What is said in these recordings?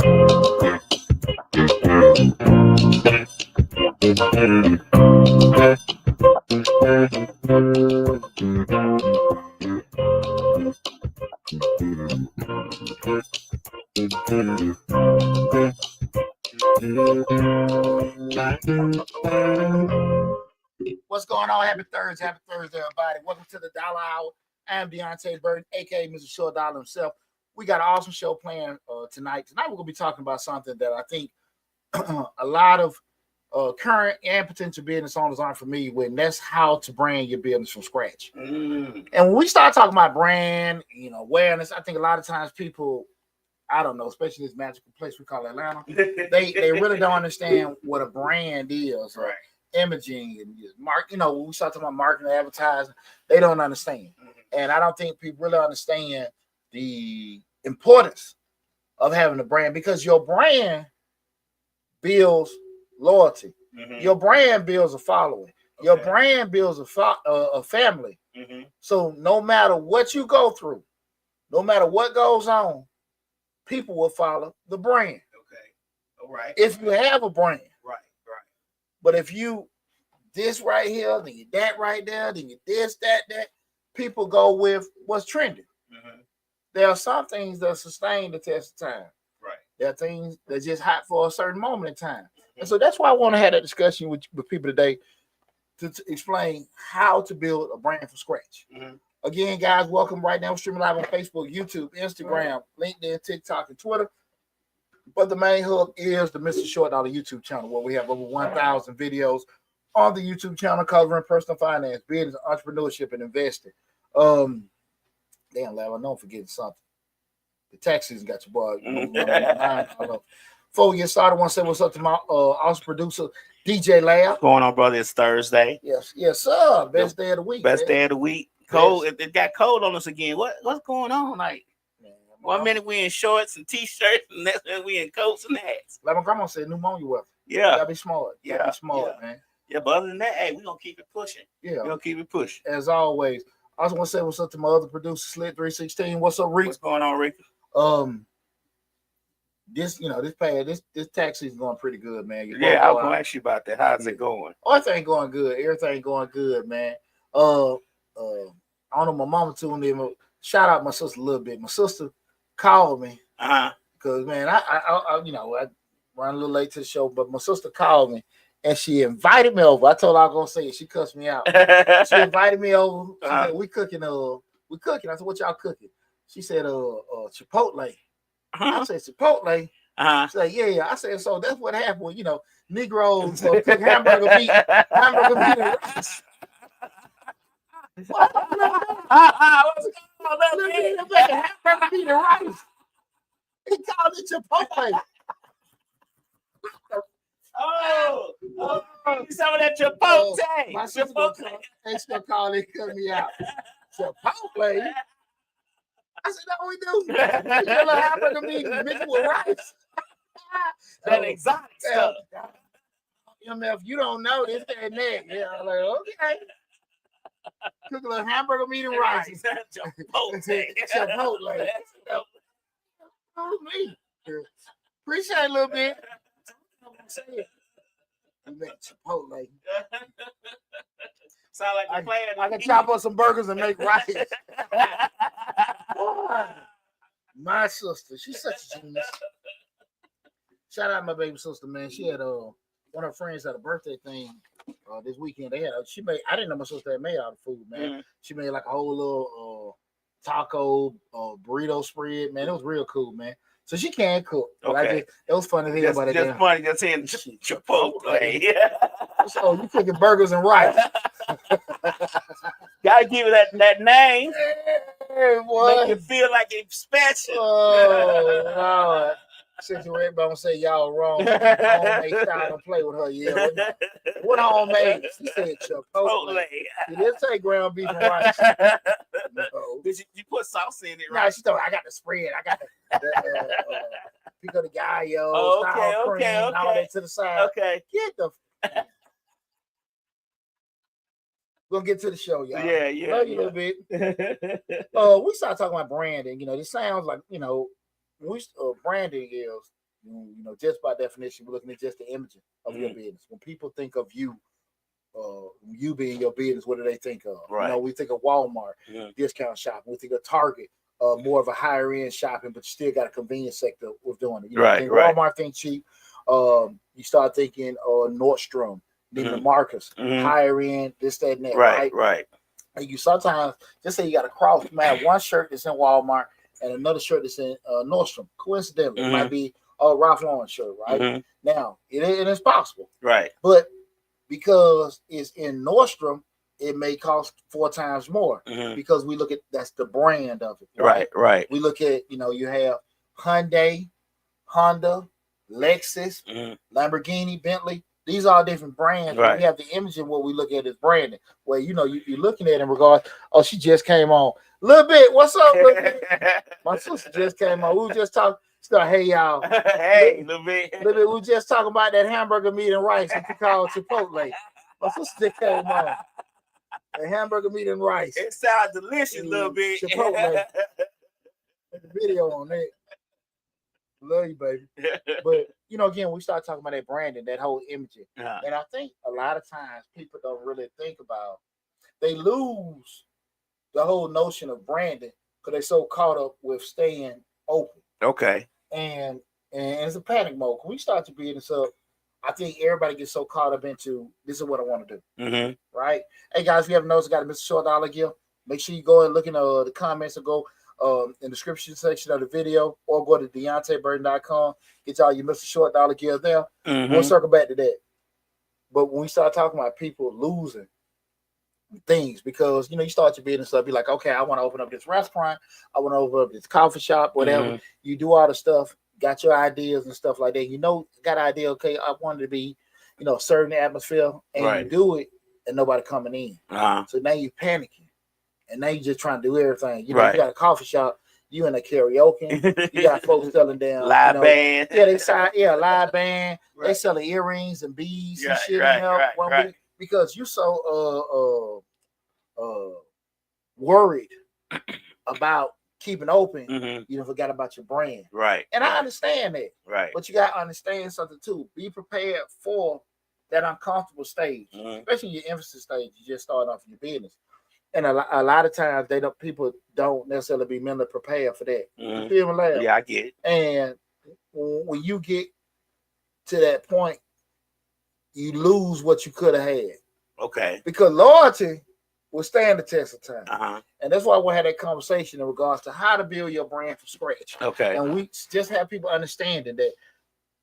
What's going on? Happy Thursday, everybody. Welcome to the Dollar Hour. I'm Deonte Burden, aka Mr. Short Dollar himself. We got an awesome show planned tonight. Tonight we're gonna be talking about something that I think a lot of current and potential business owners aren't familiar with, and that's how to brand your business from scratch. And when we start talking about brand, awareness, I think a lot of times people, I don't know, especially this magical place we call Atlanta, they really don't understand what a brand is, right? Imaging and when we start talking about marketing and advertising, they don't understand. And I don't think people really understand the importance of having a brand, because your brand builds loyalty. Your brand builds a following. Your brand builds a family. So no matter what you go through, no matter what goes on, people will follow the brand. All right. If you have a brand. Right. But if you this right here, then you that right there, then you this, that, people go with what's trending. There are some things that sustain the test of time. Right. There are things that are just hot for a certain moment in time. And so that's why I want to have that discussion with people today to explain how to build a brand from scratch. Again, guys, welcome. Right now, we're streaming live on Facebook, YouTube, Instagram, LinkedIn, TikTok, and Twitter. But the main hub is the Mr. Short Dollar YouTube channel, where we have over 1,000 videos on the YouTube channel covering personal finance, business, entrepreneurship, and investing. Damn, Lab, I know I'm forgetting something. The tax season got your boy. Before we get started, I want to say what's up to my awesome producer, DJ Lab. What's going on, brother? It's Thursday. Yes, sir. Best day of the week. Day of the week. Cold. It got cold on us again. What's going on? Like, 1 minute we in shorts and t-shirts, and next minute we in coats and hats. Like my grandma said, pneumonia weather. Yeah. You gotta be smart. Man. Yeah, but other than that, hey, we're gonna keep it pushing. Yeah. We're gonna keep it pushing. As always. I also want to say what's up to my other producer, Slit 316. What's up, Rick? What's going on, Rick? This tax season going pretty good, man. I was gonna ask you about that. How's it going? Everything going good. Everything going good, man. I don't know, my mama tuned in. Shout out my sister a little bit. My sister called me. Because man, I run a little late to the show, but my sister called me and she invited me over. I told her I was gonna say it. She cussed me out. She invited me over. She said, we cooking. I said, what y'all cooking? She said, Chipotle. I said, Chipotle. She said, yeah. I said, so that's what happened when, Negroes cook hamburger meat and rice. What's going on? Hamburger meat and rice. He called it Chipotle. Oh, some of that Chipotle. My sister gonna call it, cut me out. Chipotle. I said, no, we do. It's a little hamburger meat mixed with rice. That exotic stuff. If you don't know this, that, and that. Yeah, I'm like, okay. Cook a little hamburger meat and rice. Chipotle. Me. Appreciate it a little bit. You make Chipotle. Sound like you're playing. I can chop up some burgers and make rice. My sister, she's such a genius. Shout out to my baby sister, man. She had one of her friends had a birthday thing this weekend. I didn't know my sister had made all the food, man. She made like a whole little taco burrito spread, man. It was real cool, man. So she can cook. But it was funny to hear about it. Just funny, just saying Chipotle. So you cooking burgers and rice. Gotta give it that name. Hey, boy. Make you feel like it's special. Oh, Lord. Since you're gonna say y'all wrong. Homemade style to play with her. Yeah. What homemade? She said Chipotle. She didn't say ground beef and rice. No. Did you put sauce in it, right? No, she told me I got the spread. I got the pico de gallo, sour cream, and all that to the side. Okay. Get the. We're gonna get to the show, y'all. Yeah. Love you a little bit. We start talking about branding. This sounds like, branding is Just by definition, we're looking at just the imaging of your business. When people think of you being your business, what do they think of? Right. We think of Walmart, discount shopping. We think of Target, more of a higher end shopping, but you still got a convenience sector with doing it. Think Walmart, think cheap. You start thinking Nordstrom, Neiman Marcus, higher end, this, that, and that. Right. And you sometimes just say you got a cross. You might have one shirt that's in Walmart and another shirt that's in Nordstrom. Coincidentally, it might be a Ralph Lauren shirt, right? Now, it is possible. Right. But because it's in Nordstrom, it may cost 4 times more because we look at that's the brand of it. Right. We look at, you have Hyundai, Honda, Lexus, Lamborghini, Bentley. These are all different brands. Right. We have the image and what we look at as branding. Where you're looking at in regards, she just came on. Little bit, what's up? Little bit? My sister just came on. We were just talking. Hey y'all. Hey, little bit. We were just talking about that hamburger meat and rice that you call Chipotle. My sister just came on. The hamburger meat and rice. It sounds delicious, little bit. Chipotle. Video on that. Love you, baby. But again, we start talking about that branding, that whole imaging. And I think a lot of times people don't really think about, they lose the whole notion of branding because they're so caught up with staying open. Okay. And it's a panic mode. When we start to business up, I think everybody gets so caught up into this is what I want to do. Right? Hey guys, if you haven't noticed, I got a Mr. Short Dollar gift. Make sure you go and look in the comments or go in the description section of the video, or go to DeonteBurden.com. Get y'all your Mr. Short Dollar gear there. We'll circle back to that. But when we start talking about people losing things, because you start your business up, be like, okay, I want to open up this restaurant, I want to open up this coffee shop, whatever. You do all the stuff, got your ideas and stuff like that. Got an idea, okay, I wanted to be, serving the atmosphere, and you do it, and nobody coming in. So now you panicking. And now you just trying to do everything. You got a coffee shop, you in a karaoke, you got folks selling down live band. Live band. They selling earrings and beads and shit. Because you so worried about keeping open, you forgot about your brand. Right. And I understand that. Right. But you gotta understand something too. Be prepared for that uncomfortable stage, especially your emphasis stage. You just starting off your business. And a lot of times people don't necessarily be mentally prepared for that. You feel me, lad? Yeah, I get it. And when you get to that point, you lose what you could have had. Okay. Because loyalty will stand the test of time. And that's why we had that conversation in regards to how to build your brand from scratch. Okay. And we just have people understanding that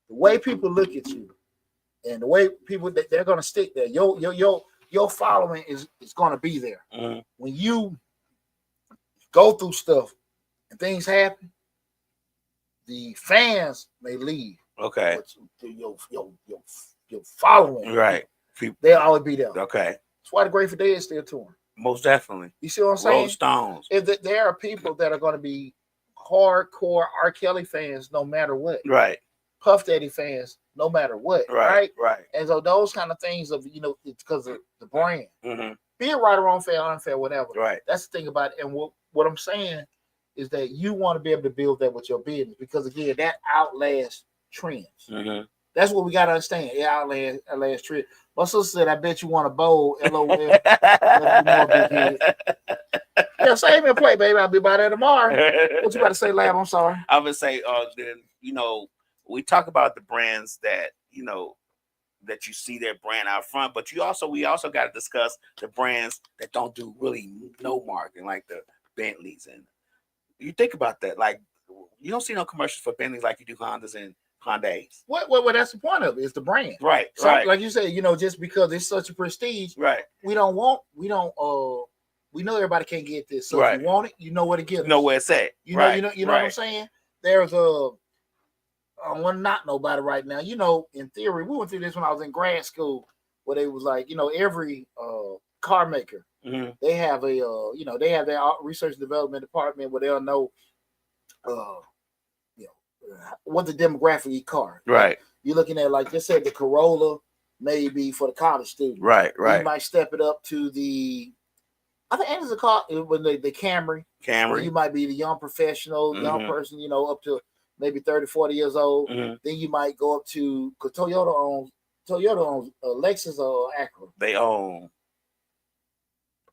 the way people look at you and the way people they're gonna stick there. Your following is going to be there. When you go through stuff and things happen, the fans may leave. Okay. But your following, right? They'll always be there. Okay. That's why the Grateful Dead is still touring. Most definitely. You see what I'm saying? Rolling Stones. If there are people that are going to be hardcore R. Kelly fans, no matter what. Right. Puff Daddy fans, no matter what, right? And so those kind of things of it's because of the brand. Be it right or wrong, fair, unfair, whatever. Right. That's the thing about it. And what I'm saying is that you want to be able to build that with your business because again, that outlasts trends. That's what we got to understand. It outlasts trends. My sister said, "I bet you want a bowl." LOL. Yeah, save me a plate, baby. I'll be by there tomorrow. What you about to say, Lab? I'm sorry. I would say, we talk about the brands that that you see their brand out front, but we also got to discuss the brands that don't do really no marketing, like the Bentleys. And you think about that, like you don't see no commercials for Bentleys like you do Hondas and Hyundais. Well, that's the point of it. It's the brand, right? So, right. Like you said, just because it's such a prestige, right? We know everybody can't get this, so if you want it, you know where to get it. You know where it's at. You know what I'm saying? There's I don't want to knock nobody right now. In theory, we went through this when I was in grad school, where they was like, every car maker, they have they have their research and development department where they'll know, what the demographic of your car. Right. You're looking at, like just said, the Corolla, maybe for the college student. Right. You might step it up to I think it's a car when the Camry. You might be the young professional, young person, up to maybe 30, 40 years old. Mhm. Then you might go up to, because Toyota owns Lexus or Acura. They own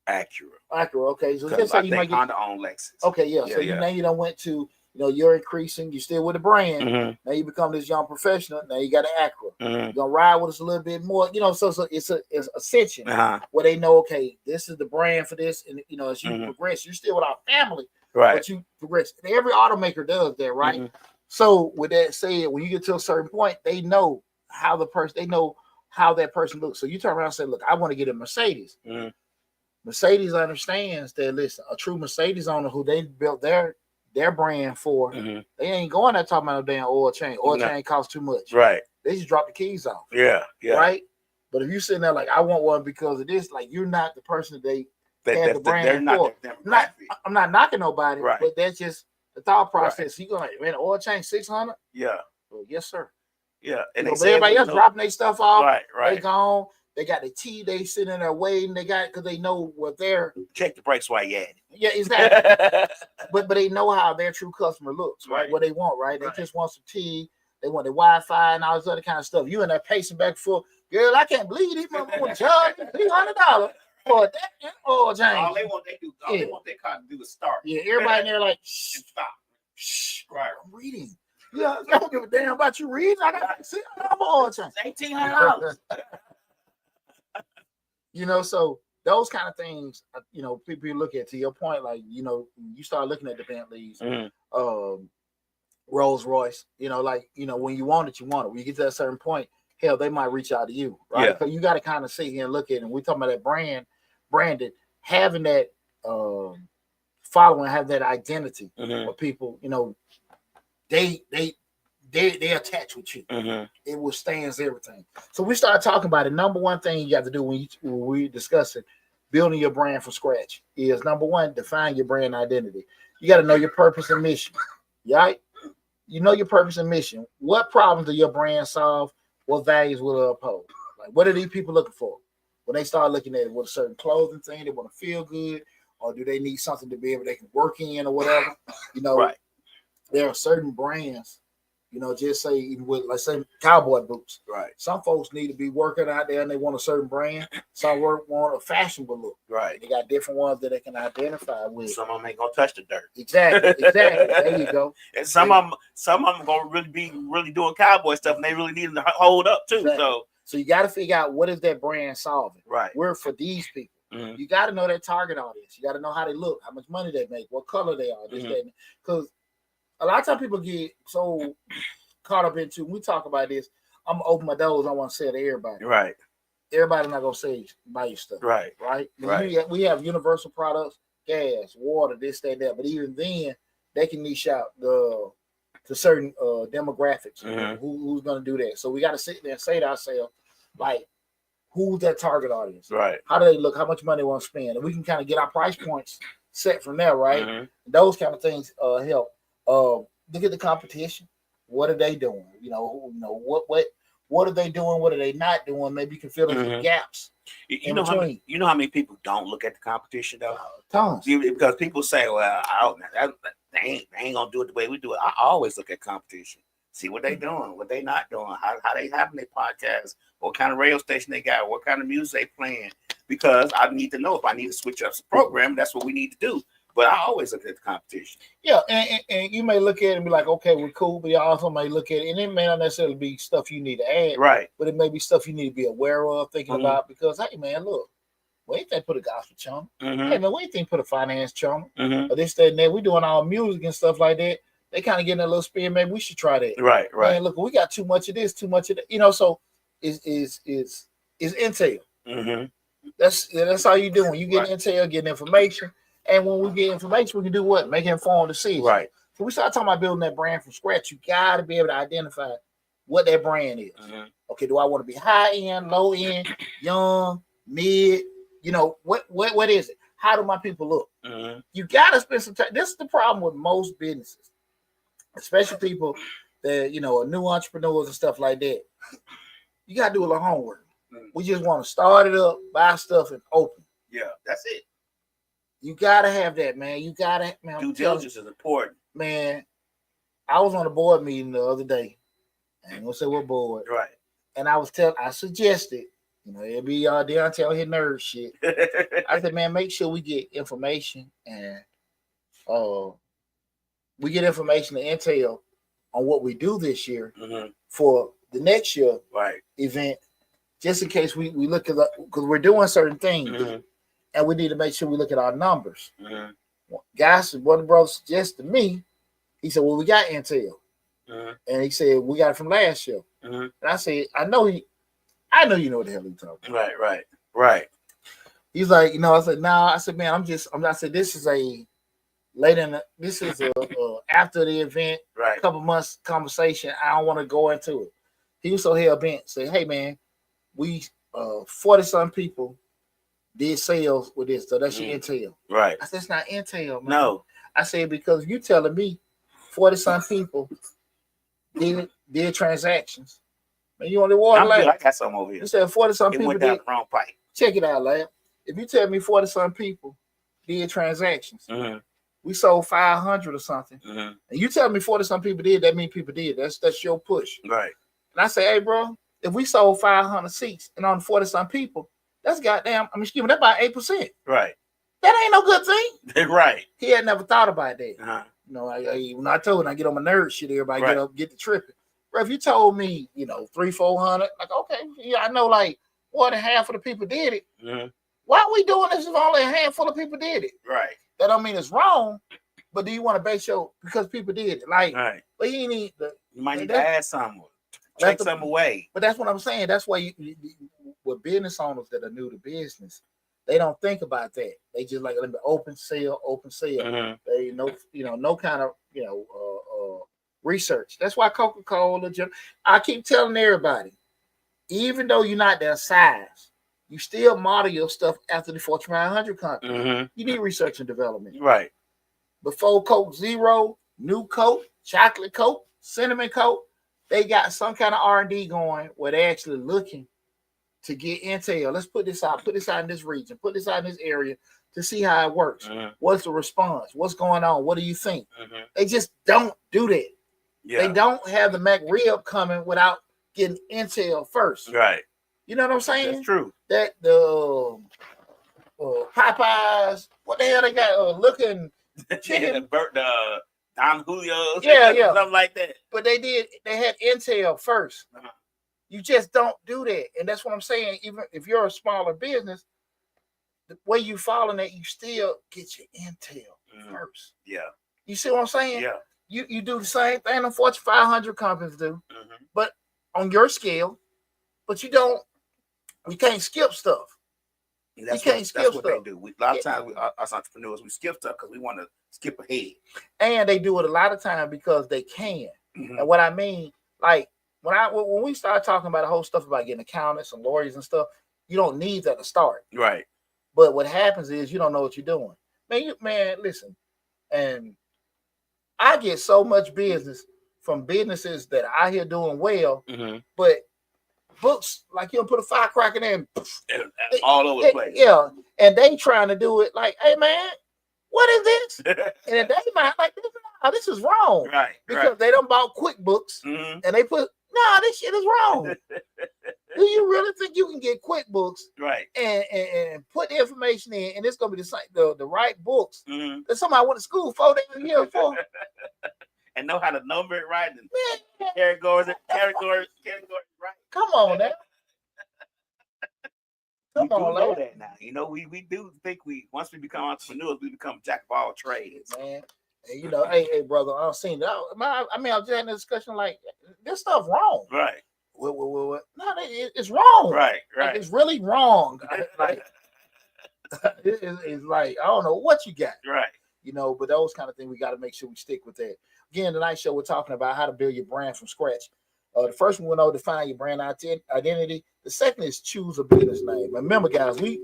Acura. Acura, okay. So Because just say I you think might get. Honda own Lexus. Okay, yeah. Yeah, So yeah. now you done went to, you're increasing. You're still with the brand. Mhm. Now you become this young professional. Now you got an Acura. Mhm. You're gonna ride with us a little bit more. So it's ascension Uh-huh. where they know, okay, this is the brand for this, and as you Mhm. progress, you're still with our family, Right. but you progress. And every automaker does that, right? Mhm. So with that said, when you get to a certain point, they know how that person looks. So you turn around and say, look, I want to get a Mercedes. Mhm. Mercedes understands that, listen, a true Mercedes owner who they built their brand for, Mhm. they ain't going there talking about no damn oil change. Oil No. change costs too much. Right. They just drop the keys off. Yeah. Yeah. Right? But if you're sitting there like, I want one because of this, like, you're not the person that they had the brand they're not for. their demographic. I'm not knocking nobody, Right. but that's just the thought process. Right. So you going like, man, oil change 600? Yeah. Well, yes, sir. Yeah. And But they say everybody else dropping their stuff off. Right. They Right. gone. They got the tea. They sitting in there waiting. They got, because they know what they're. Check the brakes while you at it. Yeah, exactly. but they know how their true customer looks, right? Right. What they want, right? They Right. just want some tea. They want the Wi-Fi and all this other kind of stuff. You in there pacing back and forth. Girl, I can't believe these motherfuckers want to charge me $300 for that oil change. All they want their car to do is start. Yeah, everybody in there like, shh, And stop. shh, Right. I'm reading. Yeah, I don't give a damn about you reading. I got to see I'm oil change. $1,800. So those kind of things, people look at, to your point, like, you start looking at the Bentleys, Rolls Royce, when you want it, you want it. When you get to a certain point, hell, they might reach out to you, right? Yeah. Because you got to kind of sit here and look at it. And we're talking about that branded, having that following, have that identity of people, they attach with you. It withstands everything. So we started talking about it. Number one thing you got to do when we discuss it, building your brand from scratch, is number one, define your brand identity. You got to know your purpose and mission, right? You know your purpose and mission. What problems do your brand solve? What values will it uphold? Like, what are these people looking for when they start looking at it? With a certain clothing thing, they want to feel good, or do they need something to be able they can work in or whatever? Right. There are certain brands. Just say even with, like, say, cowboy boots. Right. Some folks need to be working out there and they want a certain brand. Some want a fashionable look. Right. They got different ones that they can identify with. Some of them ain't gonna touch the dirt. Exactly. There you go. And some of them gonna really be doing cowboy stuff, and they really need to hold up too. Exactly. So you got to figure out, what is that brand solving? Right. We're for these people. You got to know that target audience. You got to know how they look, how much money they make, what color they are. Because a lot of times people get so caught up into, when we talk about this, I'm gonna open my doors. I want to say it to everybody. Right. Everybody's not gonna say buy your stuff. Right. Right. Right. We have universal products, gas, water, this, that, that. But even then, they can niche out to certain demographics. Who's gonna do that? So we got to sit there and say to ourselves, like, who's that target audience? Right. How do they look? How much money they want to spend? And we can kind of get our price points set from there, right? Those kind of things help. Look at the competition. What are they doing? What are they doing? What are they not doing? Maybe you can fill in the gaps. You know how many people don't look at the competition though? Tons. Because people say, well, they ain't gonna do it the way we do it. I always look at competition. See what they doing, what they not doing, how they having their podcast, what kind of radio station they got, what kind of music they playing. Because I need to know if I need to switch up the program. That's what we need to do. But I always look at the competition. Yeah, and you may look at it and be like, okay, we're cool. But you also may look at it, and it may not necessarily be stuff you need to add. Right. But it may be stuff you need to be aware of, thinking about, because, hey, man, look, we ain't think put a gospel channel. Hey, man, we ain't think put a finance channel. Or this, that, and that. We doing our music and stuff like that. They kind of getting a little spin. Maybe we should try that. Right. Man, look, we got too much of this, too much of that. So is intel. That's how you doing. You get intel, getting information. And when we get information, we can do what? Make informed decisions. Right. So we start talking about building that brand from scratch. You got to be able to identify what that brand is. Okay, do I want to be high end, low end, young, mid? What is it? How do my people look? You got to spend some time. This is the problem with most businesses, especially people that, are new entrepreneurs and stuff like that. You got to do a little homework. We just want to start it up, buy stuff, and open. Yeah, that's it. You got to have that, man. You got to, man. Due diligence is important. Man, I was on a board meeting the other day. I ain't gonna say what board. Right. And I suggested, it'd be Deonte out here nerd shit. I said, man, make sure we get information and we get information and intel on what we do this year for the next year event, just in case we look at because we're doing certain things and we need to make sure we look at our numbers. Guys, one of the brothers suggested to me, he said, well, we got intel. And he said, we got it from last year. And I said, I know you know what the hell he's talking about. Right. He's like, I said, I said, man, I said, this is a after the event, a couple months conversation. I don't want to go into it. He was so hell bent, say, hey man, we 40 some people did sales with this, so that's your intel. Right. I said, it's not intel, man. No. I said, because you telling me 40 some people did transactions. Man, you on the water lab? I got some over here. You said 40 some people went down the wrong pipe. Check it out, lab. If you tell me 40 some people did transactions, we sold 500 or something, and you tell me 40 some people did, that means people did. That's your push. Right. And I say, hey, bro, if we sold 500 seats and on 40 some people, that's goddamn, excuse me, that's about 8%. Right. That ain't no good thing. Right. He had never thought about that. When I told him I get on my nerd shit, everybody get the tripping. Bro, if you told me, 300-400, like, okay, yeah, I know like more than half of the people did it. Why are we doing this if only a handful of people did it? Right. That don't mean it's wrong, but do you want to base because people did it? Like, but you need you might need to add some, take some away. But that's what I'm saying. That's why you with business owners that are new to business, they don't think about that. They just like let me open sale. They no kind of research. That's why Coca-Cola. I keep telling everybody, even though you're not their size, you still model your stuff after the Fortune 500 company. You need research and development. Right. Before Coke Zero, New Coke, Chocolate Coke, Cinnamon Coke, they got some kind of R&D going where they're actually looking to get intel. Let's put this out in this region, put this out in this area to see how it works. What's the response? What's going on? What do you think? They just don't do that. Yeah. They don't have the McRib coming without getting intel first. Right. You know what I'm saying? That's true. That the Popeyes, what the hell they got looking chicken? Don Julio's, something like that. But they had intel first. You just don't do that. And that's what I'm saying. Even if you're a smaller business, the way you follow that, you still get your intel first. Yeah. You see what I'm saying? Yeah. You do the same thing the Fortune 500 companies do, but on your scale. But we can't skip stuff. That's what they do. A lot of times, us entrepreneurs, we skip stuff because we want to skip ahead. And they do it a lot of times because they can. And what I mean, like when we start talking about the whole stuff about getting accountants and lawyers and stuff, you don't need that to start. Right. But what happens is you don't know what you're doing. Man, listen. And I get so much business from businesses that are out here doing well, but books, like you'll put a firecracker in all over the place. Yeah. And they trying to do it like, hey man, what is this? And they might like, this is wrong. Right. Because they done bought QuickBooks and they put, this shit is wrong. Do you really think you can get QuickBooks and put the information in and it's gonna be the right books that somebody went to school 4 days a year for? And know how to number it right and categories right. Come on now. Come on, know that now. We do think once we become entrepreneurs, we become jack of all trades. Man. And, hey, brother, I've seen that. I was just having a discussion like this stuff wrong. Right. No, it's wrong. Right. Like, it's really wrong. Like it's like I don't know what you got. Right. But those kind of things we got to make sure we stick with that. Again, tonight's show we're talking about how to build your brand from scratch. The first one we know define your brand identity. The second is choose a business name. Remember, guys, we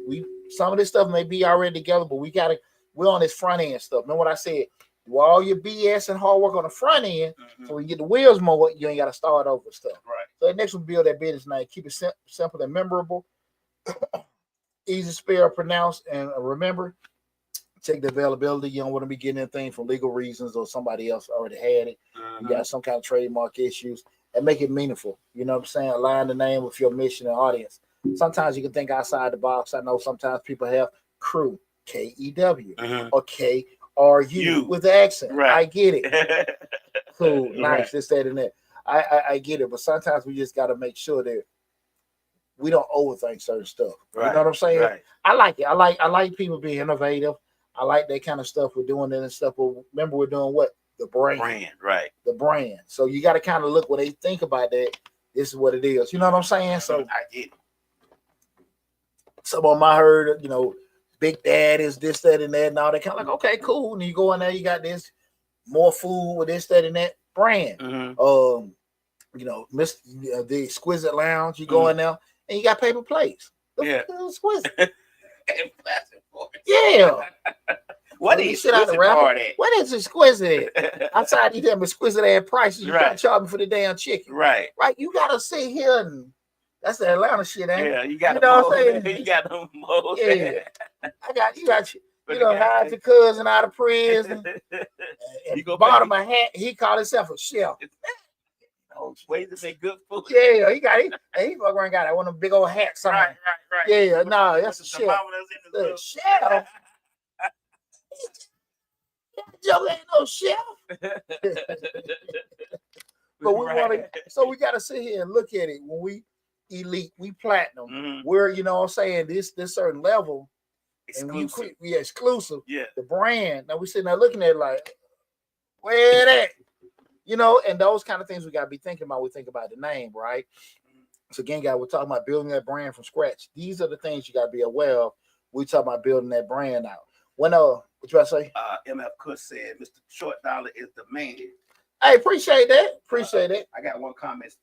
some of this stuff may be already together, but we're on this front end stuff. Remember what I said? Do all your BS and hard work on the front end, so when you get the wheels more, you ain't got to start over stuff. Right. So the next one, build that business name. Keep it simple and memorable, easy to spell, pronounce, and remember. check the availability. You don't want to be getting anything from legal reasons or somebody else already had it. You got some kind of trademark issues, and make it meaningful. You know what I'm saying? Align the name with your mission and audience. Sometimes you can think outside the box. I know sometimes people have crew, KEW, or KRU with the accent. Right. I get it. Cool, nice, this, that, and that. I get it, but sometimes we just got to make sure that we don't overthink certain stuff. Right. You know what I'm saying? Right. I like it. I like people being innovative. I like that kind of stuff. We're doing that and stuff. But remember, we're doing what? The brand. Right. The brand. So you got to kind of look what they think about that. This is what it is. You know what I'm saying? So I get it. Some of them I heard, Big Dad is this, that, and that, and all that kind of like, okay, cool. And you go in there, you got this more food with this, that, and that brand. The Exquisite Lounge, you go in there and you got paper plates. Exquisite. Yeah. What is Exquisite part at? What is Exquisite at? Outside these damn exquisite ass prices, you got to charge me for the damn chicken. Right. You got to sit here and that's the Atlanta shit, ain't it? Yeah, you got you know what I'm saying? You got them moles. Yeah. Hired your cousin out of prison. And bought him a hat. He called himself a chef. Ways to make good food. Yeah, he fuck around got that one of them big old hats. Right. Yeah, no, that's a chef. The chef. Joe ain't no chef. But we want to, so we got to sit here and look at it. When we elite, we platinum. We're, this certain level. Exclusive. And exclusive. Yeah. The brand. Now we sitting there looking at it like, where that? And those kind of things we got to be thinking about. We think about the name, right? So again, guys, we're talking about building that brand from scratch. These are the things you got to be aware of. We talking about building that brand out. What you about to say? MF Kush said, Mr. Short Dollar is the man. Hey, appreciate that. I got one comment.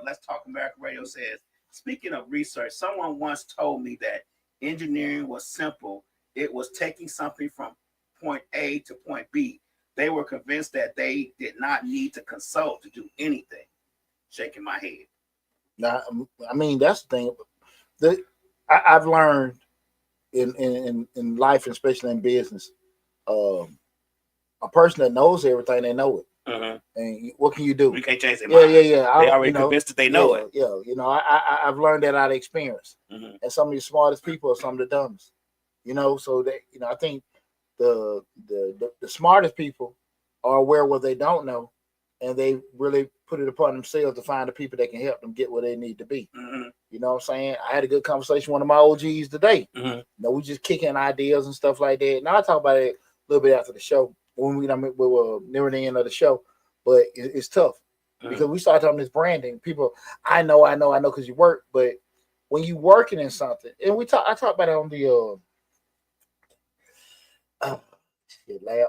Let's Talk America Radio says, speaking of research, someone once told me that engineering was simple. It was taking something from point A to point B. They were convinced that they did not need to consult to do anything. Shaking my head. Now, I mean, that's the thing. I've learned in life, especially in business, a person that knows everything, they know it. And what can you do? We can't change their mind. Yeah. They already convinced that they know it. Yeah. I've learned that out of experience. And some of the smartest people are some of the dumbest. So that I think the smartest people are aware of what they don't know, and they really put it upon themselves to find the people that can help them get where they need to be. You know what I'm saying? I had a good conversation with one of my OGs today. We just kicking ideas and stuff like that. Now I talk about it a little bit after the show when we were near the end of the show, but it's tough because we started talking this branding. People, I know, because you work, but when you working in something, and I talked about it on the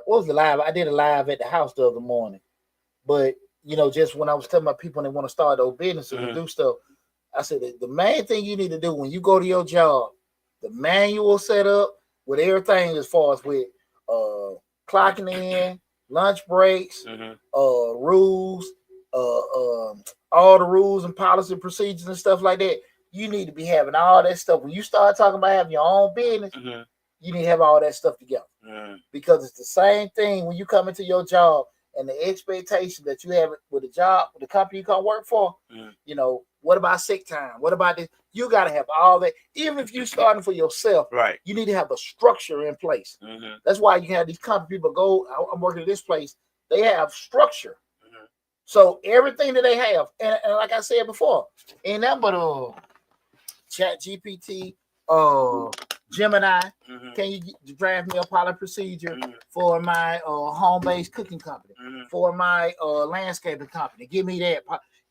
what was the live? I did a live at the house the other morning, but just when I was telling my people they want to start those businesses and do stuff, I said the main thing you need to do when you go to your job, the manual set up with everything as far as with clocking in, lunch breaks, rules, all the rules and policy procedures and stuff like that. You need to be having all that stuff. When you start talking about having your own business, you need to have all that stuff together. Because it's the same thing when you come into your job and the expectation that you have with the job, with the company you come work for. What about sick time? What about this? You got to have all that. Even if you're starting for yourself, right? You need to have a structure in place. That's why you have these company people go, I'm working at this place. They have structure. So everything that they have, and like I said before, ain't that but Chat GPT, Gemini, can you draft me a pilot procedure for my home-based cooking company, for my landscaping company? Give me that.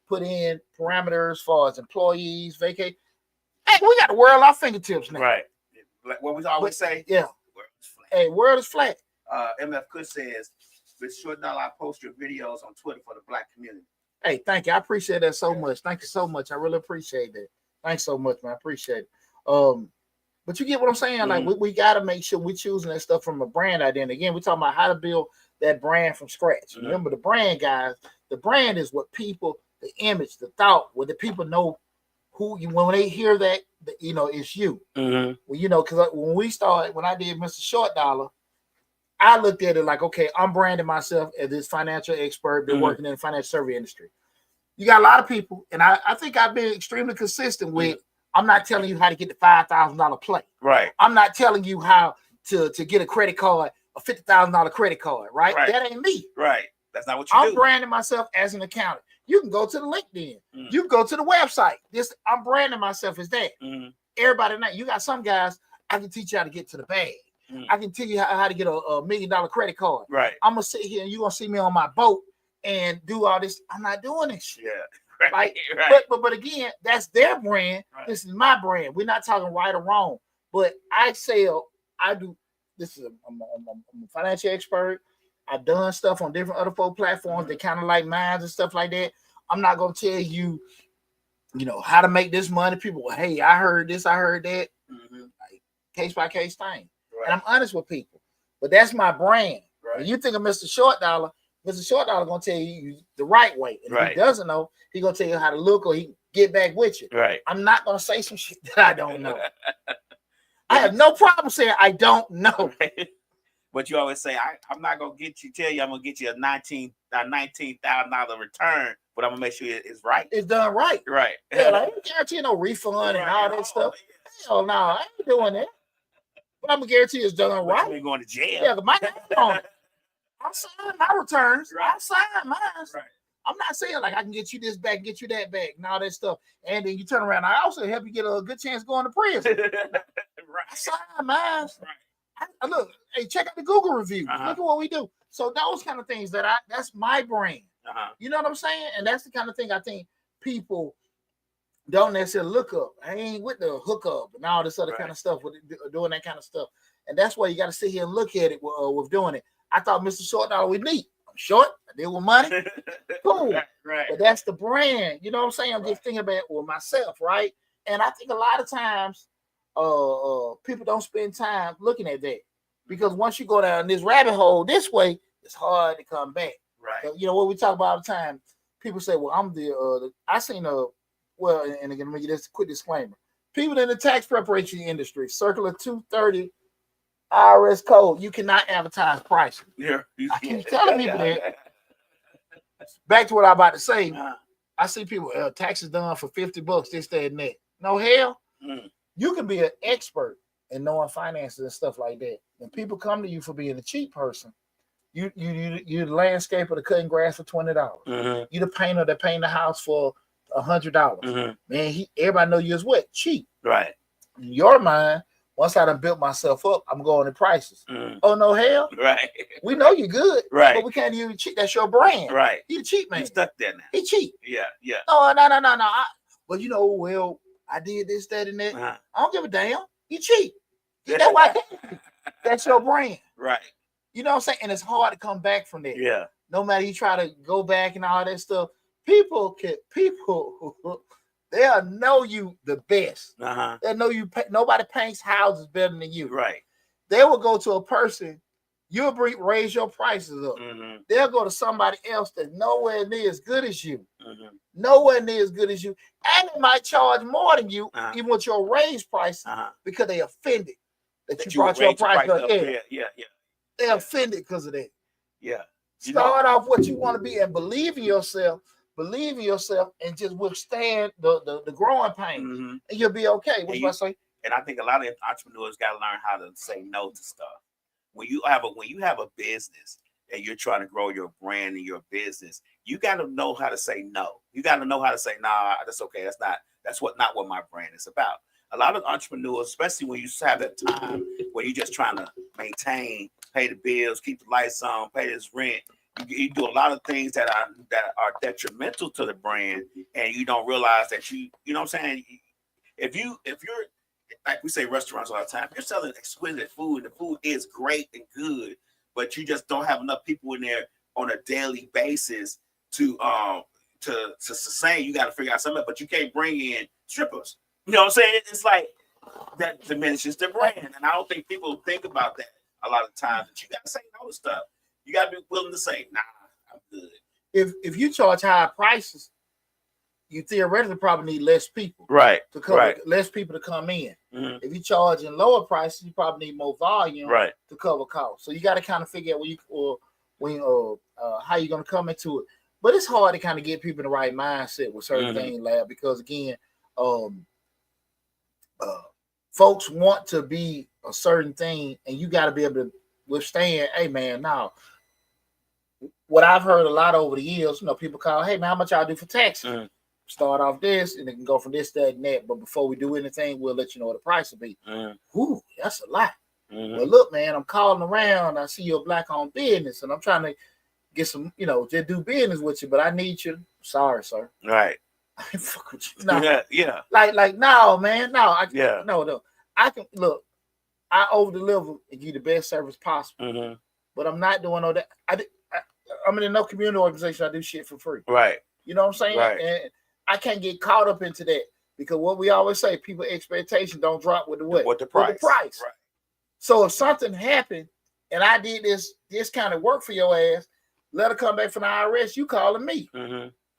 Put in parameters as far as employees, vacate. Hey, we got the world at our fingertips now. Right. Like what we always say. Yeah. World is flat. MF Kush says, with Short Dollar, I post your videos on Twitter for the Black community. Hey, thank you. I appreciate that so much. Thank you so much. I really appreciate that. Thanks so much, man. I appreciate it. But you get what I'm saying? Like we got to make sure we're choosing that stuff from a brand idea. And again, we're talking about how to build that brand from scratch. Remember the brand, guys. The brand is what people, the image, the thought, what the people know who you, when they hear that, it's you. Well, because when I did Mr. Short Dollar, I looked at it like, okay, I'm branding myself as this financial expert, been working in the financial service industry. You got a lot of people, and I think I've been extremely consistent with, I'm not telling you how to get the $5,000 play. Right. I'm not telling you how to get a credit card, a $50,000 credit card, right? That ain't me. Right. That's not what you do. I'm branding myself as an accountant. You can go to the LinkedIn. You can go to the website. I'm branding myself as that. Everybody know. You got some guys, I can teach you how to get to the bag. I can tell you how to get a $1 million credit card. Right. I'm going to sit here and you're going to see me on my boat and do all this. I'm not doing this shit. Yeah. Right. But again, that's their brand. Right. This is my brand. We're not talking right or wrong. But I do. I'm a financial expert. I've done stuff on different other folk platforms. They kind of like mine and stuff like that. I'm not gonna tell you, how to make this money. People, hey, I heard this, I heard that. Like, case by case thing. Right. And I'm honest with people. But that's my brand. Right. When you think of Mr. Short Dollar gonna tell you the right way. And if he doesn't know, he gonna tell you how to look, or he can get back with you. Right. I'm not gonna say some shit that I don't know. I have no problem saying I don't know. Right. But you always say, I'm not gonna tell you I'm gonna get you a $19,000 return, but I'm gonna make sure it's right. It's done right. Right. Yeah, like, I don't guarantee no refund and all that stuff. Hell no, I ain't doing that. But I'm gonna guarantee it's done right. You ain't going to jail. Yeah, my name on it. I'm signing my returns. Right. I'm signing mine. Right. I'm not saying like I can get you this back, get you that back, and all that stuff. And then you turn around. I also help you get a good chance going to prison. Right. I sign mine. Right. Look, hey, check out the Google review. Look at what we do. So those kind of things that's my brand. You know what I'm saying? And that's the kind of thing I think people don't necessarily look up. I ain't with the hookup and all this other kind of stuff with doing that kind of stuff. And that's why you got to sit here and look at it with doing it. I thought Mr. Short Dollar was neat. I'm short. I deal with money. Cool. Right. But that's the brand. You know what I'm saying? I'm just thinking about it with myself, right? And I think a lot of times people don't spend time looking at that, because once you go down this rabbit hole this way, it's hard to come back. Right. So, what we talk about all the time, people say, well, I'm I seen and again, let me get this quick disclaimer. People in the tax preparation industry, Circular 230 IRS code, you cannot advertise pricing. Yeah. I keep telling people that. Back to what I'm about to say. I see people, taxes done for $50, this, that, and that. No hell. You can be an expert in knowing finances and stuff like that. When people come to you for being a cheap person, you the landscaper that cutting grass for $20. You the painter that paint the house for $100. Man, everybody know you as what? Cheap. Right. In your mind, once I done built myself up, I'm going to prices. Oh, no hell. Right. We know you're good. Right. But we can't even cheat. That's your brand. Right. You the cheap man. You stuck there now. He cheap. Yeah. Oh, no. I did this, that, and that. I don't give a damn. You cheap. That's why that's your brand. Right. You know what I'm saying? And it's hard to come back from that. Yeah. No matter you try to go back and all that stuff, people they'll know you the best. They'll know you. Nobody paints houses better than you. Right. They will go to a person. You'll raise your prices up. They'll go to somebody else that's nowhere near as good as you. Nowhere near as good as you. And they might charge more than you, even with your raised prices, because they offended that you brought your price up. Yeah. They're offended because of that. Yeah. Start off what you want to be and believe in yourself, and just withstand the growing pain, and you'll be okay. What you about to say? And I think a lot of entrepreneurs got to learn how to say no to stuff. When you have a business and you're trying to grow your brand and your business, you got to know how to say no. You got to know how to say, nah, that's okay. That's not what my brand is about. A lot of entrepreneurs, especially when you have that time where you're just trying to maintain, pay the bills, keep the lights on, pay this rent. You do a lot of things that are detrimental to the brand, and you don't realize that you know what I'm saying? If you're like we say restaurants all the time, you're selling exquisite food. The food is great and good, but you just don't have enough people in there on a daily basis to sustain. You got to figure out something, but you can't bring in strippers. You know what I'm saying? It's like that diminishes the brand, and I don't think people think about that a lot of times. That you got to say no to stuff. You got to be willing to say, nah, I'm good. If you charge high prices, you theoretically probably need less people. Right. Less people to come in. Mhm. If you're charging lower prices, you probably need more volume Right. to cover costs. So you got to kind of figure out how you're going to come into it. But it's hard to kind of get people in the right mindset with certain things, lab, because again, folks want to be a certain thing, and you got to be able to withstand. Hey, man, now what I've heard a lot over the years, people call, hey, man, how much y'all do for taxes? Start off this, and it can go from this, that, and that. But before we do anything, we'll let you know what the price will be. Ooh, that's a lot. Well, look, man, I'm calling around. I see you're a black-owned business, and I'm trying to get some, just do business with you, but I need you. Sorry, sir. Right. I ain't fuck with you. No. Yeah. Like, no, man. No. Yeah. No. I can, look, I over-deliver and give you the best service possible. But I'm not doing all that. I'm in no community organization. I do shit for free. Right. You know what I'm saying? Right. And I can't get caught up into that, because what we always say, people expectation don't drop with the what? With the price. Right. So if something happened and I did this kind of work for your ass, let her come back from the IRS, you calling me.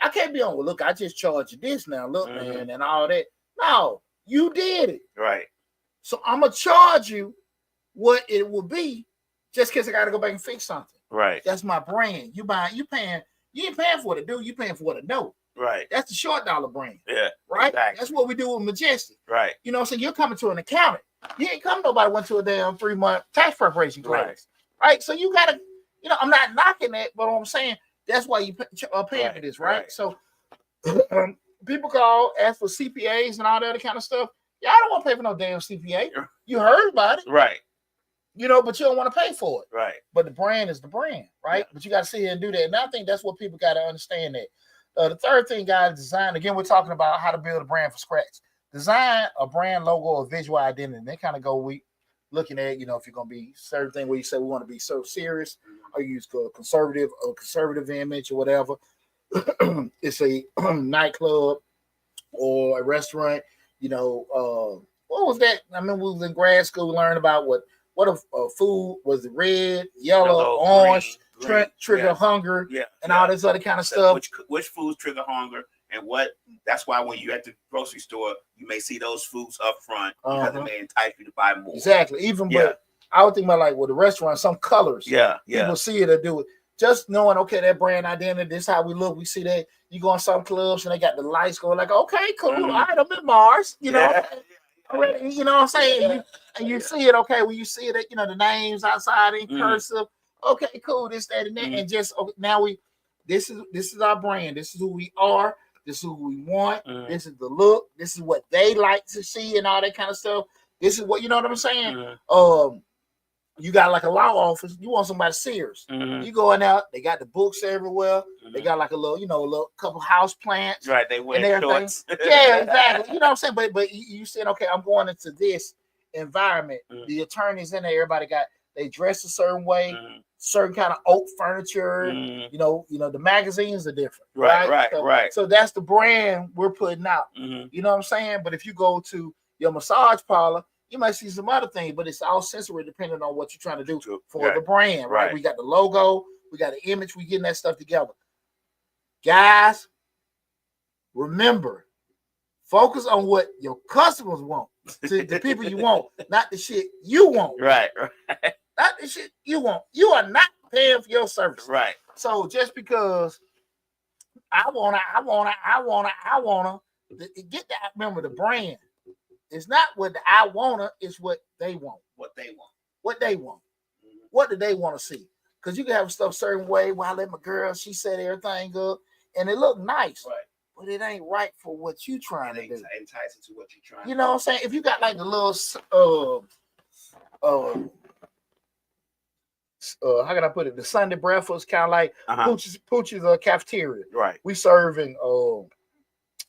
I can't be on, well, look, I just charged you this now. Look, man, and all that. No, you did it. Right. So I'm going to charge you what it will be just because I got to go back and fix something. Right. That's my brand. You ain't paying for the do, you paying for the no. Right. That's the short dollar brand. Yeah. Right? Exactly. That's what we do with Majestic. Right. You know what I'm saying? You're coming to an accountant. You ain't coming, nobody went to a damn 3-month tax preparation class. Right? So you got to, I'm not knocking that, but what I'm saying, that's why you are paying for this, right? So people call, ask for CPAs and all that other kind of stuff. Y'all don't want to pay for no damn CPA. You heard about it. Right. But you don't want to pay for it. Right. But the brand is the brand, right? Yeah. But you got to sit here and do that. And I think that's what people got to understand that. The third thing, guys, design. Again, we're talking about how to build a brand from scratch. Design a brand logo or visual identity. They kind of go looking at, if you're going to be certain thing where you say we want to be so serious, or you use a conservative image or whatever. It's a nightclub or a restaurant. What was that? I remember we was in grad school, we learned about what a food was, red, yellow, orange, green, trigger hunger, and all this other kind of stuff. Which foods trigger hunger, and what? That's why when you're at the grocery store, you may see those foods up front because it may entice you to buy more. Exactly. But I would think about the restaurant, some colors. People see it or do it. Just knowing, okay, that brand identity, this is how we look. We see that. You go in some clubs and they got the lights going like, okay, cool. All right, I'm in Mars. Already, you know what I'm saying? And you see it, okay, when you see it, the names outside in cursive. Okay, cool, this, that, and that. And just now this is our brand. This is who we are. This is who we want. This is the look. This is what they like to see and all that kind of stuff. This is what, you know what I'm saying? You got like a law office. You want somebody serious. You going out, they got the books everywhere. They got like a little couple house plants. Right, they wear shorts. Yeah, exactly. You know what I'm saying? But you said, okay, I'm going into this environment. The attorneys in there, everybody they dress a certain way, certain kind of oak furniture. The magazines are different. Right. So that's the brand we're putting out. You know what I'm saying? But if you go to your massage parlor, you might see some other things, but it's all sensory depending on what you're trying to do for the brand, right? We got the logo, we got the image, we getting that stuff together. Guys, remember, focus on what your customers want, to the people you want, not the shit you want. Right. Not the shit you want. You are not paying for your service. Right. So just because I wanna get that, remember the brand. It's not what I wanna, it's what they want. What they want. What do they want to see? Because you can have stuff certain way. Well, I let my girl, she set everything up, and it looked nice. Right. But it ain't right for what you trying to do. Enticing to what you trying. You know what I'm saying? If you got like the little how can I put it? The Sunday breakfast, kind of like Pooch's cafeteria. Right. We serving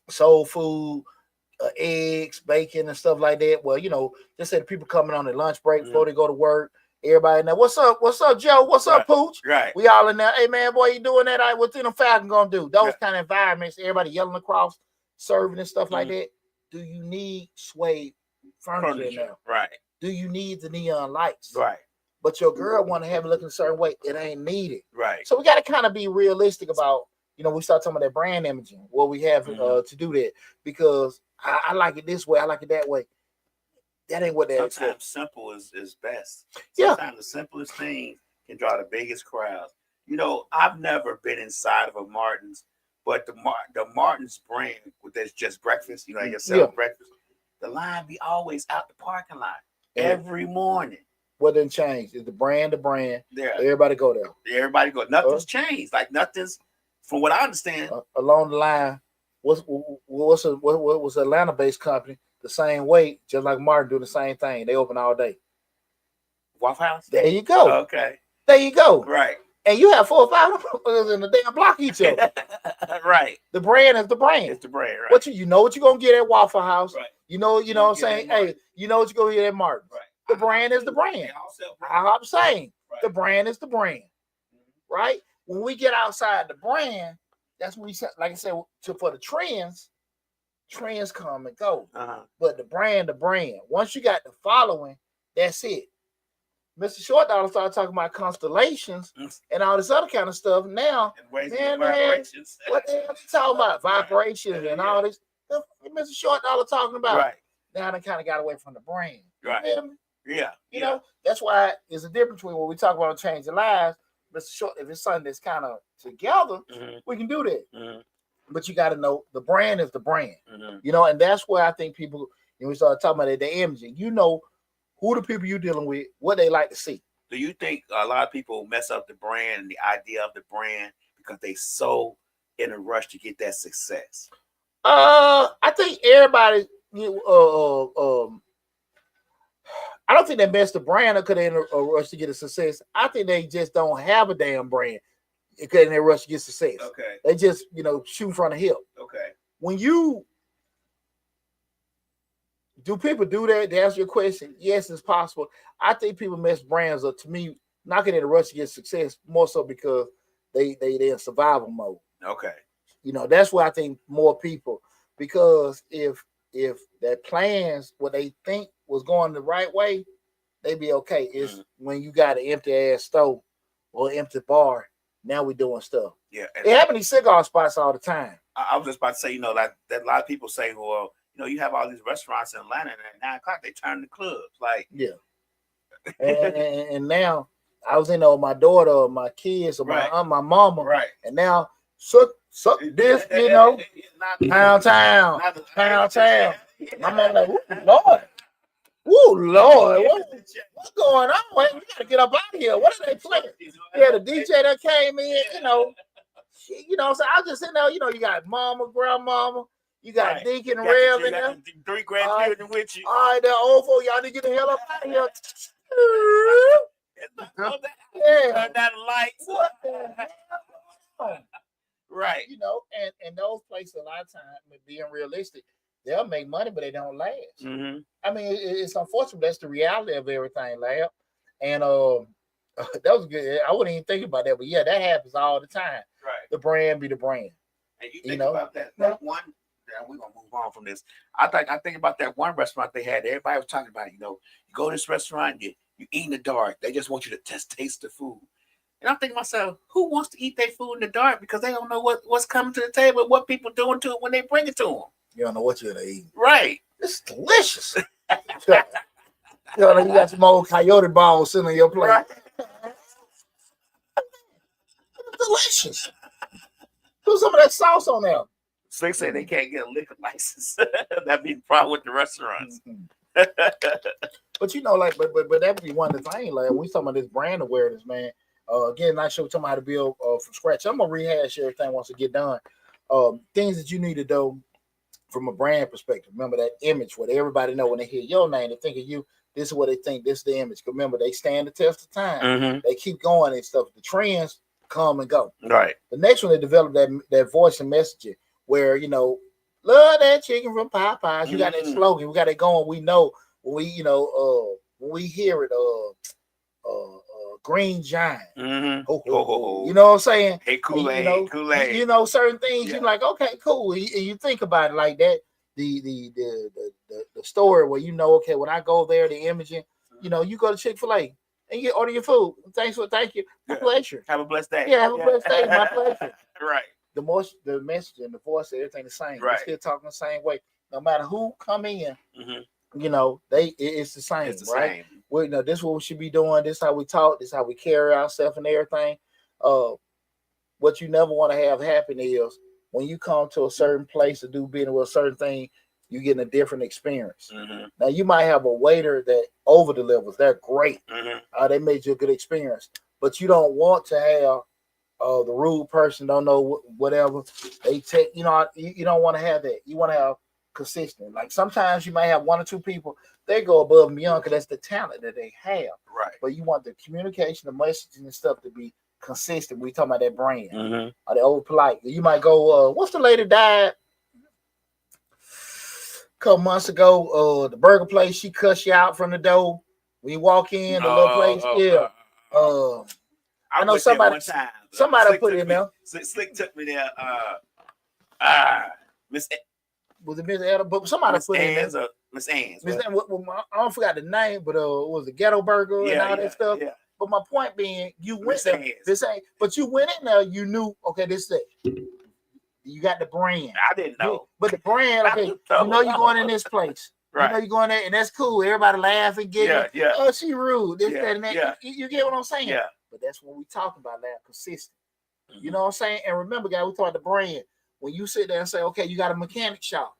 soul food, eggs, bacon, and stuff like that. Well, just say the people coming on their lunch break before they go to work. Everybody in there, what's up, Joe? What's up, Pooch? Right. We all in there. Hey man, boy, you doing that? All right, what's in the Falcon gonna do? Those kind of environments, everybody yelling across, serving and stuff like that. Do you need suede furniture in there? Right. Do you need the neon lights? Right. But your girl want to have it looking a certain way. It ain't needed. Right. So we got to kind of be realistic about, we start talking about that brand imaging, what we have to do that, because I like it this way, I like it that way. That ain't what they expect. Sometimes simple is best. Yeah. Sometimes the simplest thing can draw the biggest crowds. You know, I've never been inside of a Martin's, but the Martin's brand, that's just breakfast, you know, they sell breakfast. The line be always out the parking lot every morning. What didn't change is the brand. Yeah. Everybody go there. Everybody go. Nothing's changed. Like nothing's, from what I understand. Along the line, what's Atlanta-based company the same way, just like Martin do the same thing. They open all day. Waffle House. There you go. Okay. There you go. Right. And you have 4 or 5 in the damn block each other. Right. The brand is the brand. It's the brand, right? What you know what you're gonna get at Waffle House. Right. You know what I'm saying? Hey, you know what you're gonna get at Martin. Right. The brand is the brand. I'm saying the brand is the brand. Right? When we get outside the brand, that's when we said, like I said, for the trends come and go. But the brand. Once you got the following, that's it. Mr. Short Dollar started talking about constellations and all this other kind of stuff. Now, vibrations. What the hell you talking about? Vibrations and all this. Mr. Short Dollar talking about. Right. Now they kind of got away from the brand. Right. Yeah. You know, that's why there's a difference between when we talk about changing lives. Mr. Short, if it's something that's kind of together, we can do that. But you got to know the brand is the brand. You know, and that's where I think people, when we start talking about their imaging, you know, who the people you're dealing with, what they like to see. Do you think a lot of people mess up the brand and the idea of the brand because they so in a rush to get that success? I think everybody, I don't think they mess the brand up because they're in a rush to get a success. I think they just don't have a damn brand because they're rush to get success. Okay. They just, shoot from the hip. Okay. When you do people do that? To answer your question, yes, it's possible. I think people mess brands up. To me, not getting in a rush to get success, more so because they're in survival mode. Okay. That's why I think more people, because if their plans, what they think was going the right way, they be okay. It's when you got an empty ass stove or empty bar, now we're doing stuff. Yeah. It happen in cigar spots all the time. I was just about to say, that a lot of people say, well, you have all these restaurants in Atlanta, and at 9 o'clock they turn to clubs. Like, yeah. and now I was in there with my daughter or my kids or my aunt, my mama. Right. And now suck this, pound town. My mama like, ooh, Lord, what's going on? We gotta get up out of here. What are they playing? Yeah, the DJ that came in, so I was just sitting there, you got mama, grandmama. You got Deacon and Rev in there. 3 grandchildren with you. All right, that old folk, y'all need to get the hell up out of here. Turn down the lights. What the hell? Right. And those places, a lot of times, being realistic, they'll make money, but they don't last. Mm-hmm. I mean, it's unfortunate. That's the reality of everything, Lab. And that was good. I wouldn't even think about that, but yeah, that happens all the time. Right. The brand be the brand. And you think about that one. We're gonna move on from this. I think about that one restaurant they had. Everybody was talking about, you go to this restaurant, you eat in the dark. They just want you to taste the food. And I'm thinking to myself, who wants to eat their food in the dark because they don't know what's coming to the table, what people doing to it when they bring it to them. You don't know what you're gonna eat. Right. It's delicious. You got some old coyote balls sitting on your plate. Right. It's delicious. Put some of that sauce on there. So they say they can't get a liquor license. That'd be the problem with the restaurants. But but that would be one of the things. Like when we talking about this brand awareness, man. Again, not sure we're talking about how to build from scratch. I'm gonna rehash everything once we get done. Things that you need to do from a brand perspective. Remember that image, what everybody know when they hear your name, they think of you. This is what they think. This is the image. Remember, they stand the test of time. Mm-hmm. They keep going and stuff. The trends come and go. Right. The next one, they develop that voice and messaging. Where love that chicken from Popeyes. You got that slogan. We got it going. We know when we hear it. Green Giant. Mm-hmm. You know what I'm saying? Hey, Kool-Aid. Kool-Aid. Certain things. Yeah. You're like, okay, cool. And you think about it like that. The story where okay, when I go there, the imaging. You go to Chick-fil-A and you order your food. Thank you. My pleasure. Have a blessed day. Yeah, have a blessed day. My pleasure. Right. The message and the voice, everything the same. Right. We're still talking the same way. No matter who come in, it's the same, It's the right? same. This is what we should be doing. This is how we talk. This is how we carry ourselves and everything. Uh, what you never want to have happen is when you come to a certain place to do business with a certain thing, you getting a different experience. Mm-hmm. Now you might have a waiter that over delivers. They're great. Mm-hmm. They made you a good experience, but you don't want to have the rude person don't know whatever they take. You don't want to have that. You want to have consistent. Like sometimes you might have one or two people they go above and beyond because that's the talent that they have. Right. But you want the communication, the messaging, and stuff to be consistent. We talking about that brand Mm-hmm. or the old polite. You might go, what's the lady died a couple months ago? The burger place, she cuss you out from the door when you walk in the little place. I know somebody. One time. Somebody put it there. Slick took me there. Miss. Was it Miss Adam? But somebody put it in there. Miss Ann's. I don't forgot the name, but it was a ghetto burger and all that stuff. Yeah. But my point being, you went there. But you went in there. You knew, okay, this is it. You got the brand. I didn't know. But the brand, okay, you know you're going in this place. Right. You know you're going there, and that's cool. Everybody laugh and get yeah. Oh, she rude. This, that, and that. Yeah. You get what I'm saying? Yeah. But that's what we talking about now, consistent. You know what I'm saying? And remember, guys, we talking the brand. When you sit there and say, okay, you got a mechanic shop.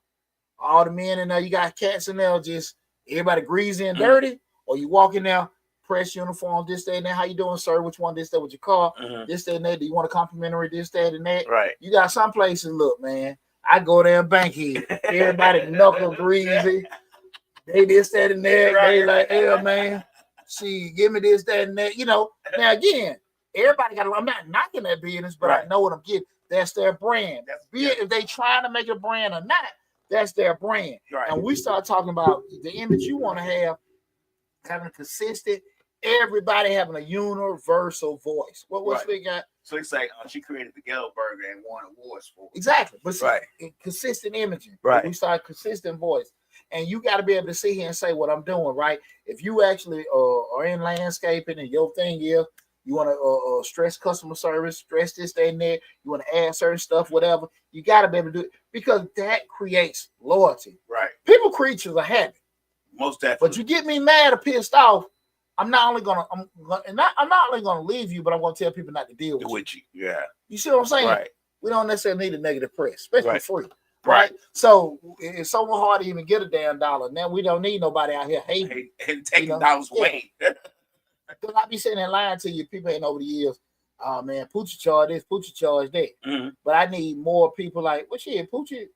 All the men in there, you got cats in there, just everybody greasy and dirty, or you walk in there, press uniform, this, that, and that. How you doing, sir? Which one, this, that, with your car? This, that, and that. Do you want a complimentary, this, that, and that? Right. You got some places, look, man, I go there and bank here. Everybody knuckle greasy. They this, that, and that. Right. They like, yeah, man, see, give me this, that, and that. Now again, everybody got, I'm not knocking that business, but I know what I'm getting. That's their brand. If they trying to make a brand or not, that's their brand. Right. And we start talking about the image you want to have, having a consistent, everybody having a universal voice. What's we got? So it's like she created the Ghetto Burger and won awards for it. Exactly. But consistent imaging. Right. We start consistent voice. And you got to be able to sit here and say what I'm doing, right? If you actually are in landscaping and your thing is you want to stress customer service, stress this, that, and that, you want to add certain stuff, whatever, you got to be able to do it because that creates loyalty. Right. People creatures are happy. Most definitely. But you get me mad or pissed off, I'm not only gonna leave you, but I'm gonna tell people not to deal with you. Yeah. You see what I'm saying? Right. We don't necessarily need a negative press, especially free. Right. So it's so hard to even get a damn dollar. Now we don't need nobody out here hating and taking dollars away. Because I be sitting there lying to you, people ain't over the years. Oh man, Poochie charge this, Poochie charge that. But I need more people like, well, shit, Poochie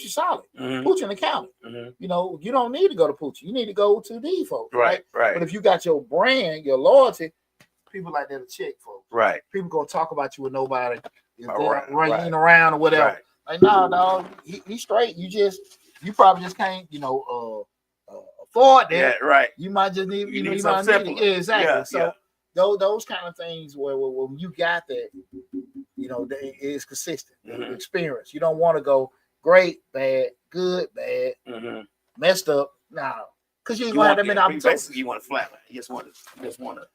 solid. Poochie an accountant. You don't need to go to Poochie. You need to go to these folks. Right. But if you got your brand, your loyalty, people like that to check folks. Right. People gonna talk about you with nobody running around or whatever. Right. Like, no, dog, he's straight. You probably just can't, afford that. Yeah, right. You might just need, you need something simple. Yeah, exactly. So those kind of things where when you got that, it's consistent. The experience. You don't want to go great, bad, good, bad, messed up. No, because you ain't gonna have that many opportunities. Basically, you want to flatline. You just want to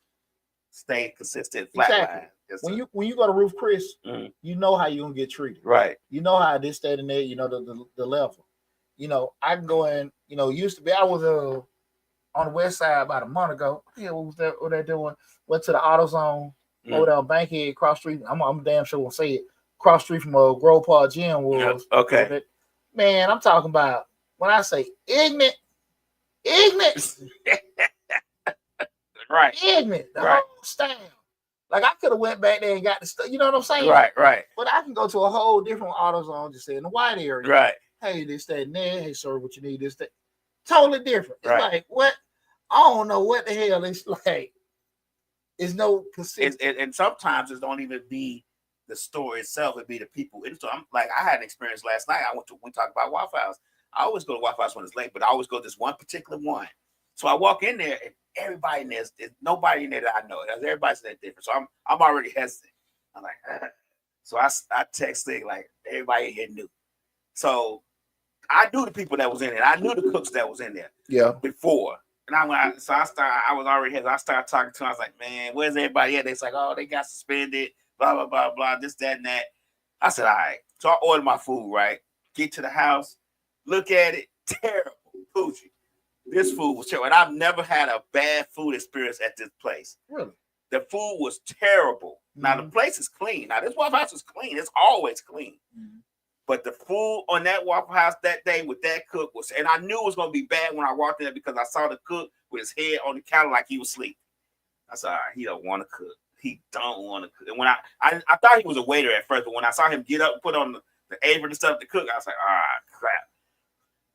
stay consistent, flatline. Exactly. When you go to Roof Chris, you know how you're gonna get treated. Right. You know how this, that, and that. The level. I can go in. Used to be I was on the west side about a month ago. Yeah, what they doing? Went to the AutoZone over there on Bankhead, cross street. I'm damn sure won't say it. Cross street from Grove Park Gym was. Okay. Man, I'm talking about when I say ignorant. Right. Ignorant. The whole style. Like I could have went back there and got the stuff. You know what I'm saying? Right. But I can go to a whole different AutoZone, just say in the white area. Right. Hey, this, that, and that. Hey, sir, what you need? This, that. Totally different. It's like what? I don't know what the hell it's like. It's no consistency. And sometimes it don't even be the store itself. It be the people in the store. I'm like, I had an experience last night. We talked about Waffle House. I always go to Waffle House when it's late, but I always go to this one particular one. So I walk in there and everybody in there's nobody in there that I know. Everybody's that different. So I'm already hesitant. I'm like, so I texted like everybody here knew. So I knew the people that was in there. I knew the cooks that was in there. Yeah. Before. And I was already hesitant. I started talking to them. I was like, man, where's everybody at? They're like, oh, they got suspended, blah, blah, blah, blah, this, that, and that. I said, all right. So I ordered my food, right? Get to the house, look at it, terrible. Poochie, this food was terrible. And I've never had a bad food experience at this place. Really? The food was terrible. Now, the place is clean. Now, this Waffle House is clean. It's always clean. But the food on that Waffle House that day with that cook was, and I knew it was going to be bad when I walked in there because I saw the cook with his head on the counter like he was asleep. I said, all right, he don't want to cook. He don't want to cook. And when I thought he was a waiter at first, but when I saw him get up and put on the apron and stuff to cook, I was like, crap.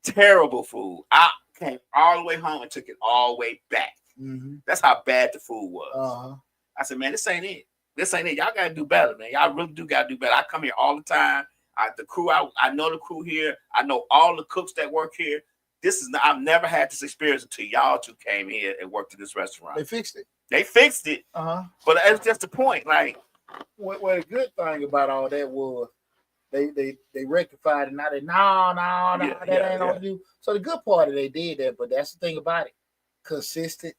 Terrible food. I came all the way home and took it all the way back. That's how bad the food was. I said, man, this ain't it. This ain't it. Y'all got to do better, man. Y'all really do got to do better. I come here all the time. The crew, I know the crew here. I know all the cooks that work here. I've never had this experience until y'all two came here and worked in this restaurant. They fixed it. They fixed it. But it's just the point. Like, what the good thing about all that was they rectified it. Now that ain't on you. So the good part of they did that, but that's the thing about it. Consistent.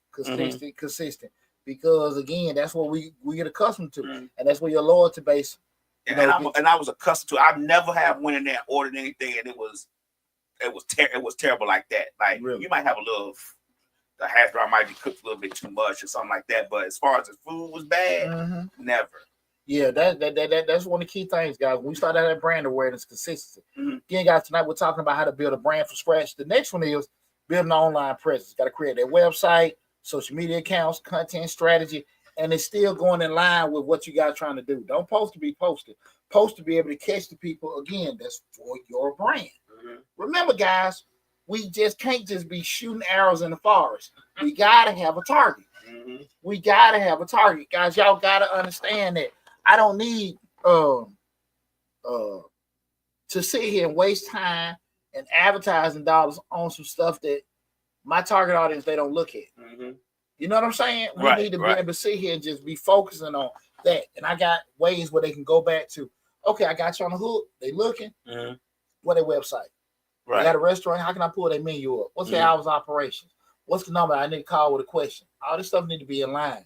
Because again, that's what we get accustomed to, and that's where your loyalty base. And I was accustomed to. I never have went in there and ordered anything, and it was terrible like that. Like, really? You might have the hash brown might be cooked a little bit too much or something like that. But as far as the food was bad, never. Yeah, that's one of the key things, guys. When we start out that brand awareness, consistency. Again, guys, tonight we're talking about how to build a brand from scratch. The next one is building an online presence. Got to create their website, social media accounts, content strategy, and it's still going in line with what you guys trying to do. Don't post to be posted. Post to be able to catch the people. Again, that's for your brand. Remember, guys, we just can't just be shooting arrows in the forest. We got to have a target. We got to have a target. Guys, y'all got to understand that. I don't need to sit here and waste time and advertising dollars on some stuff that my target audience, they don't look at. You know what I'm saying? We need to be able to sit here and just be focusing on that. And I got ways where they can go back to, okay, I got you on the hook. They looking. What their website? They got a restaurant. How can I pull their menu up? What's their hours of operations? What's the number I need to call with a question? All this stuff need to be in line.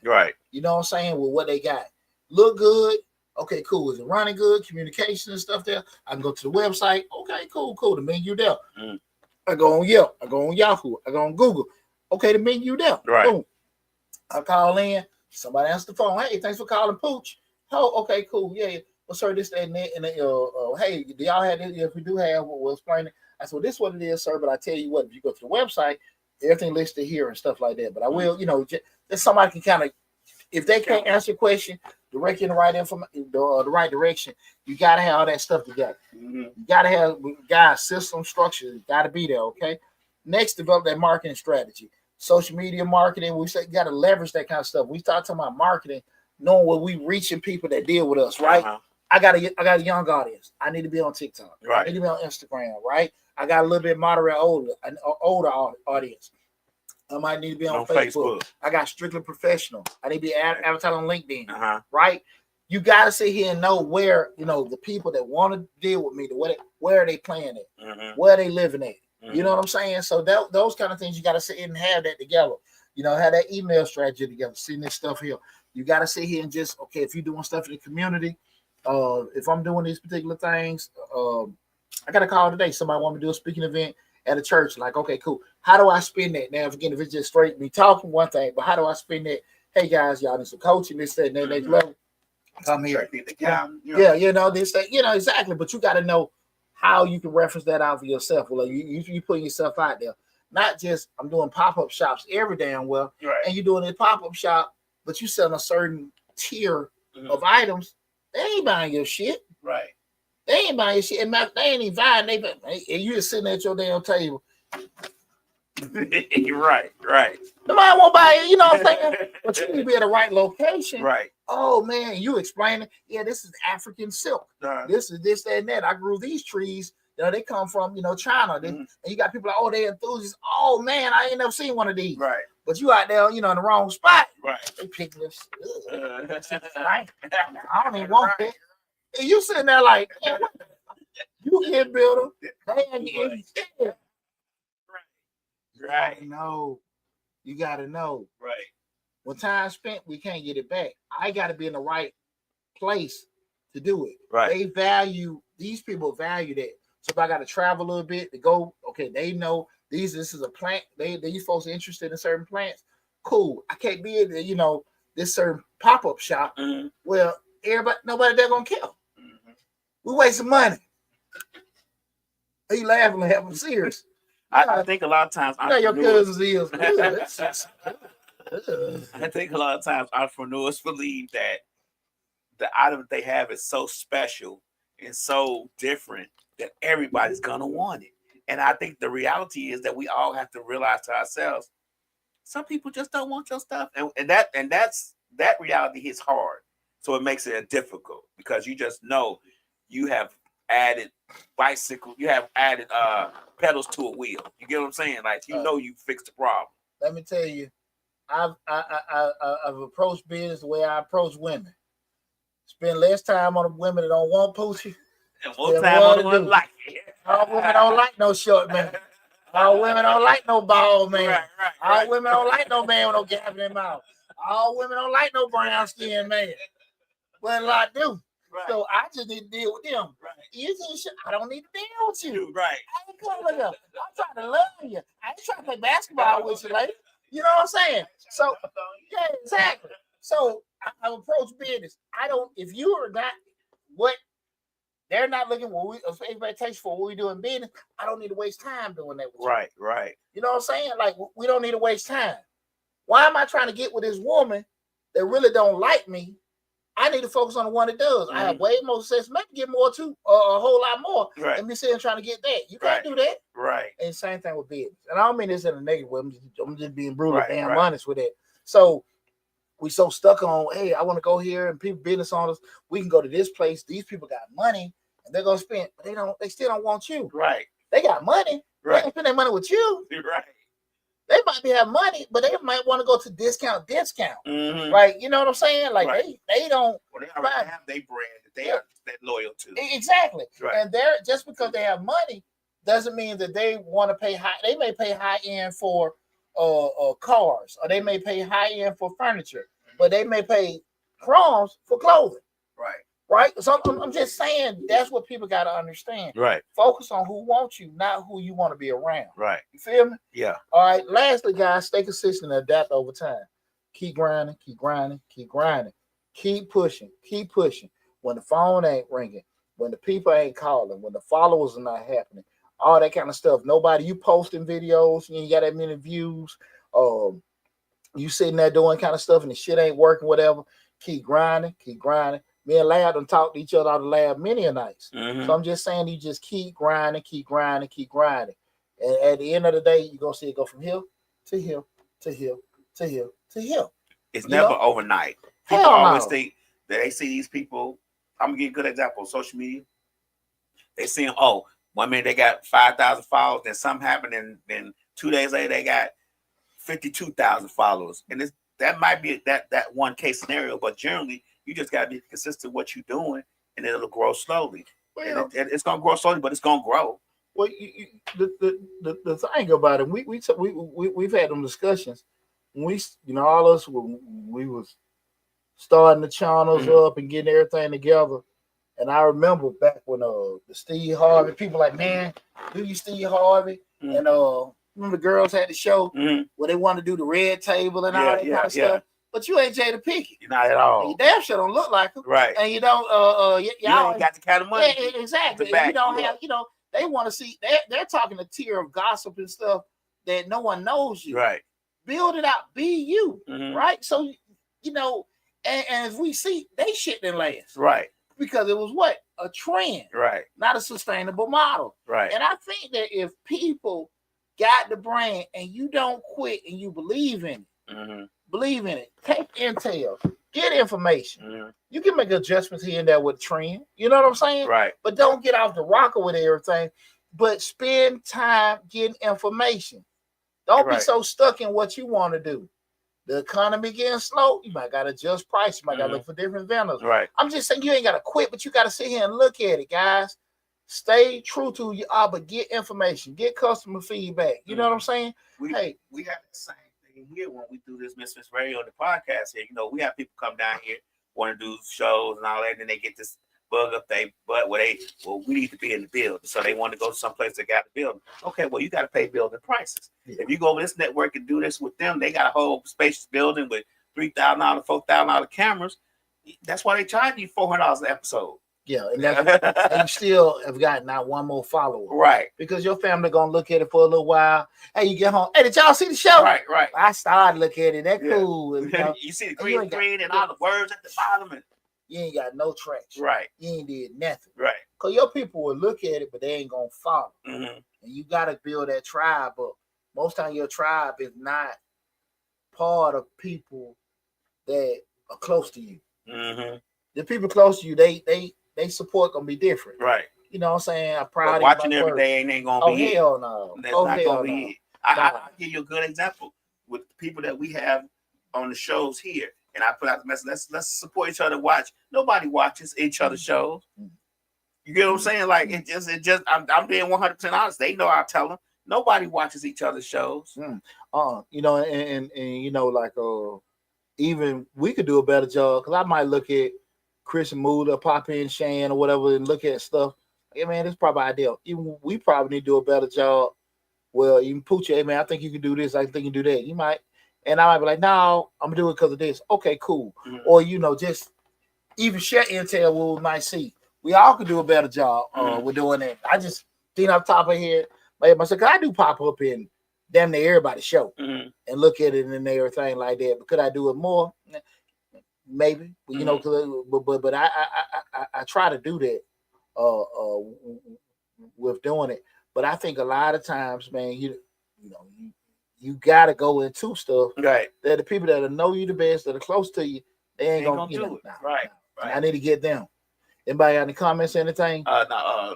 You know what I'm saying? With what they got. Look good. Okay, cool. Is it running good? Communication and stuff there. I can go to the website. Okay, cool. The menu there. I go on Yelp. I go on Yahoo. I go on Google. Okay, the menu there. Boom. I call in. Somebody answers the phone. Hey, thanks for calling, Pooch. Oh, okay, cool. Yeah. Well, sir, this, that, and that. And hey, do y'all have this? If we do have, we'll explain it. I said, well, this is what it is, sir. But I tell you what, if you go to the website, everything listed here and stuff like that. But I will, that somebody can kind of, if they can't answer your question, direct you in the right the right direction. You got to have all that stuff together. You got to have, guys, system structure. Got to be there, okay? Next, develop that marketing strategy. Social media marketing, we say you got to leverage that kind of stuff. We start talking about marketing, knowing what we reaching people that deal with us, right? I got a young audience. I need to be on TikTok. I need to be on Instagram, right? I got a little bit moderate an older audience. I might need to be on Facebook. I got strictly professional. I need to be advertising on LinkedIn, right? You got to sit here and know where, the people that want to deal with me, where are they playing at? Where are they living at? You know what I'm saying? So those kind of things, you got to sit in and have that together. Have that email strategy together, seeing this stuff here. You got to sit here and just, okay, if you're doing stuff in the community, if I'm doing these particular things, I got a call today. Somebody want me to do a speaking event at a church. Like, okay, cool. How do I spin that? Now, if it's just straight me talking, one thing, but how do I spin that? Hey, guys, y'all need some coaching, this, that, and that next level. Come here. This, that, exactly. But you got to know how you can reference that out for yourself. Well, you putting yourself out there. Not just, I'm doing pop-up shops every damn well, and you're doing a pop-up shop, but you selling a certain tier of items. They ain't buying your shit. They ain't buying your shit. And they ain't even buying. And you just sitting at your damn table. Right. Nobody won't buy it. You know what I'm saying? But you need to be at the right location. Oh, man, you explaining. Yeah, this is African silk. This is this, that, and that. I grew these trees. They come from, China. And you got people like, oh, they enthusiasts. Oh, man, I ain't never seen one of these. But you out there, in the wrong spot. They pick this. I don't even want it. And you sitting there like, man, you can't build them. No, you got to know. When time spent, we can't get it back. I got to be in the right place to do it. These people value that. So if I got to travel a little bit to go, okay, they know This is a plant. These folks are interested in certain plants. Cool. I can't be in this certain pop-up shop. Mm-hmm. Well, nobody there gonna care. Mm-hmm. We wasting money. Are you laughing? I'm serious. I think a lot of times your cousins is. I think a lot of times entrepreneurs believe that the item they have is so special and so different that everybody's gonna want it. And I think the reality is that we all have to realize to ourselves, some people just don't want your stuff, and that reality hits hard. So it makes it difficult because you just know you have added pedals to a wheel. You get what I'm saying? Like you fixed the problem. Let me tell you, I've approached business the way I approach women. Spend less time on the women that don't want pussy. And more time on the one like it. All women don't like no short man. All women don't like no bald man. Right. All women don't like no man with no gap in their mouth. All women don't like no brown skinned man. But a lot do. Right. So I just need to deal with them. Right. I don't need to deal with you. Right. I ain't coming up. I'm trying to love you. I ain't trying to play basketball with you, lady. You know what I'm saying? So yeah, exactly. So I approach business. If you are not what they're not looking what expectation for what we do in business, I don't need to waste time doing that with you. Right. You know what I'm saying? Like we don't need to waste time. Why am I trying to get with this woman that really don't like me? I need to focus on the one that does. Mm-hmm. I have way more success. Maybe get more too, a whole lot more. Right. Than me sitting trying to get that. You can't do that. Right. And same thing with business. And I don't mean this in a negative way. I'm just being brutal, honest with it. So we so stuck on, hey, I want to go here and people business owners, we can go to this place. These people got money and they're gonna spend, but they still don't want you. Right. They got money. Right. They can spend their money with you. Right. They might have money, but they might want to go to discount. Mm-hmm. Like, you know what I'm saying? Like they don't. Well, they already have their brand that they are that loyal to. Exactly. Right. And they're just because they have money doesn't mean that they want to pay high. They may pay high end for cars, or they may pay high end for furniture, but they may pay crumbs for clothing. Right. So I'm just saying that's what people got to understand. Right. Focus on who wants you, not who you want to be around. Right. You feel me? Yeah. All right. Lastly, guys, stay consistent and adapt over time. Keep grinding, keep grinding, keep grinding. Keep pushing, keep pushing. When the phone ain't ringing, when the people ain't calling, when the followers are not happening, all that kind of stuff. Nobody, you posting videos, you ain't got that many views. You sitting there doing kind of stuff and the shit ain't working, whatever. Keep grinding, keep grinding. Me and Lab done talked to each other out of the lab many a nights. Mm-hmm. So I'm just saying you just keep grinding, keep grinding, keep grinding. And at the end of the day, you're going to see it go from here to here to here to here to here. It's never overnight. People always think that they see these people. I'm going to give you a good example on social media. They see them, 1 minute they got 5,000 followers, then something happened, and then 2 days later they got 52,000 followers. And that might be that one case scenario, but generally, you just got to be consistent with what you're doing, and it'll grow slowly. Well, it's going to grow slowly, but it's going to grow. Well, the thing about it, we've had them discussions. All us we was starting the channels up and getting everything together. And I remember back when the Steve Harvey people like, man, do you Steve Harvey? Mm-hmm. And remember the girls had the show where they wanted to do the red table and all that kind of stuff. But you ain't Jada Pinkett. You're not at all. And you damn sure don't look like him. Right. And you don't you ain't got the kind of money. Yeah, exactly. You don't have, they want to see they're talking a tier of gossip and stuff that no one knows you. Right. Build it out. Be you. Mm-hmm. Right. So and as we see, they shit didn't last. Right. Because it was what? A trend. Right. Not a sustainable model. Right. And I think that if people got the brand and you don't quit and you believe in it, believe in it, take intel, get information. You can make adjustments here and there with trend. You know what I'm saying? Right. But don't get off the rocker with everything. But spend time getting information. Don't be so stuck in what you want to do. The economy getting slow, you might got to adjust price. You might got to look for different vendors. Right. I'm just saying you ain't got to quit, but you got to sit here and look at it, guys. Stay true to you, but get information, get customer feedback. You know what I'm saying? We have the same thing here when we do this Misfits Radio, the podcast here. We have people come down here, want to do shows and all that, and then they get this. bug up their butt where we need to be in the building. So they want to go to some place that got the building. Okay, well, you got to pay building prices. Yeah. If you go over this network and do this with them, they got a whole spacious building with $3,000, $4,000 cameras. That's why they charge you $400 an episode. Yeah, and you still have got not one more follower. Right. Because your family going to look at it for a little while. Hey, you get home. Hey, did y'all see the show? Right. I started looking at it. That cool. And, you see the green screen and all the words at the bottom. And you ain't got no traction. Right. You ain't did nothing. Right. Because your people will look at it, but they ain't going to follow. Mm-hmm. And you got to build that tribe. But most time your tribe is not part of people that are close to you. Mm-hmm. The people close to you, they support gonna be different. Right. You know what I'm saying? I'm proud of watching every day ain't gonna be it. Hell no. That's not gonna be it. I'll give you a good example with the people that we have on the shows here. And I put out the message, let's support each other, watch. Nobody watches each other's shows. You get what I'm saying? Like it just I'm being 100% honest. They know I tell them. Nobody watches each other's shows. You know, and you know, like even we could do a better job because I might look at Chris and Muda, Pop in Shan or whatever and look at stuff. Hey man, it's probably ideal. Even we probably need to do a better job. Well, even Poochie, hey man, I think you can do this, I think you can do that. You might, and I might be like, no, I'm gonna do it because of this. Okay, cool. Mm-hmm. Or you know, just even share intel what we might see. We all could do a better job with doing that. I just think off the top of here, myself, cause I do pop up in damn near everybody's show and look at it and everything like that. But could I do it more? Maybe, you know, but I try to do that with doing it. But I think a lot of times, man, you got to go into stuff right. That the people that know you the best, that are close to you, they ain't gonna do it. Right. I need to get them. Anybody in the comments anything?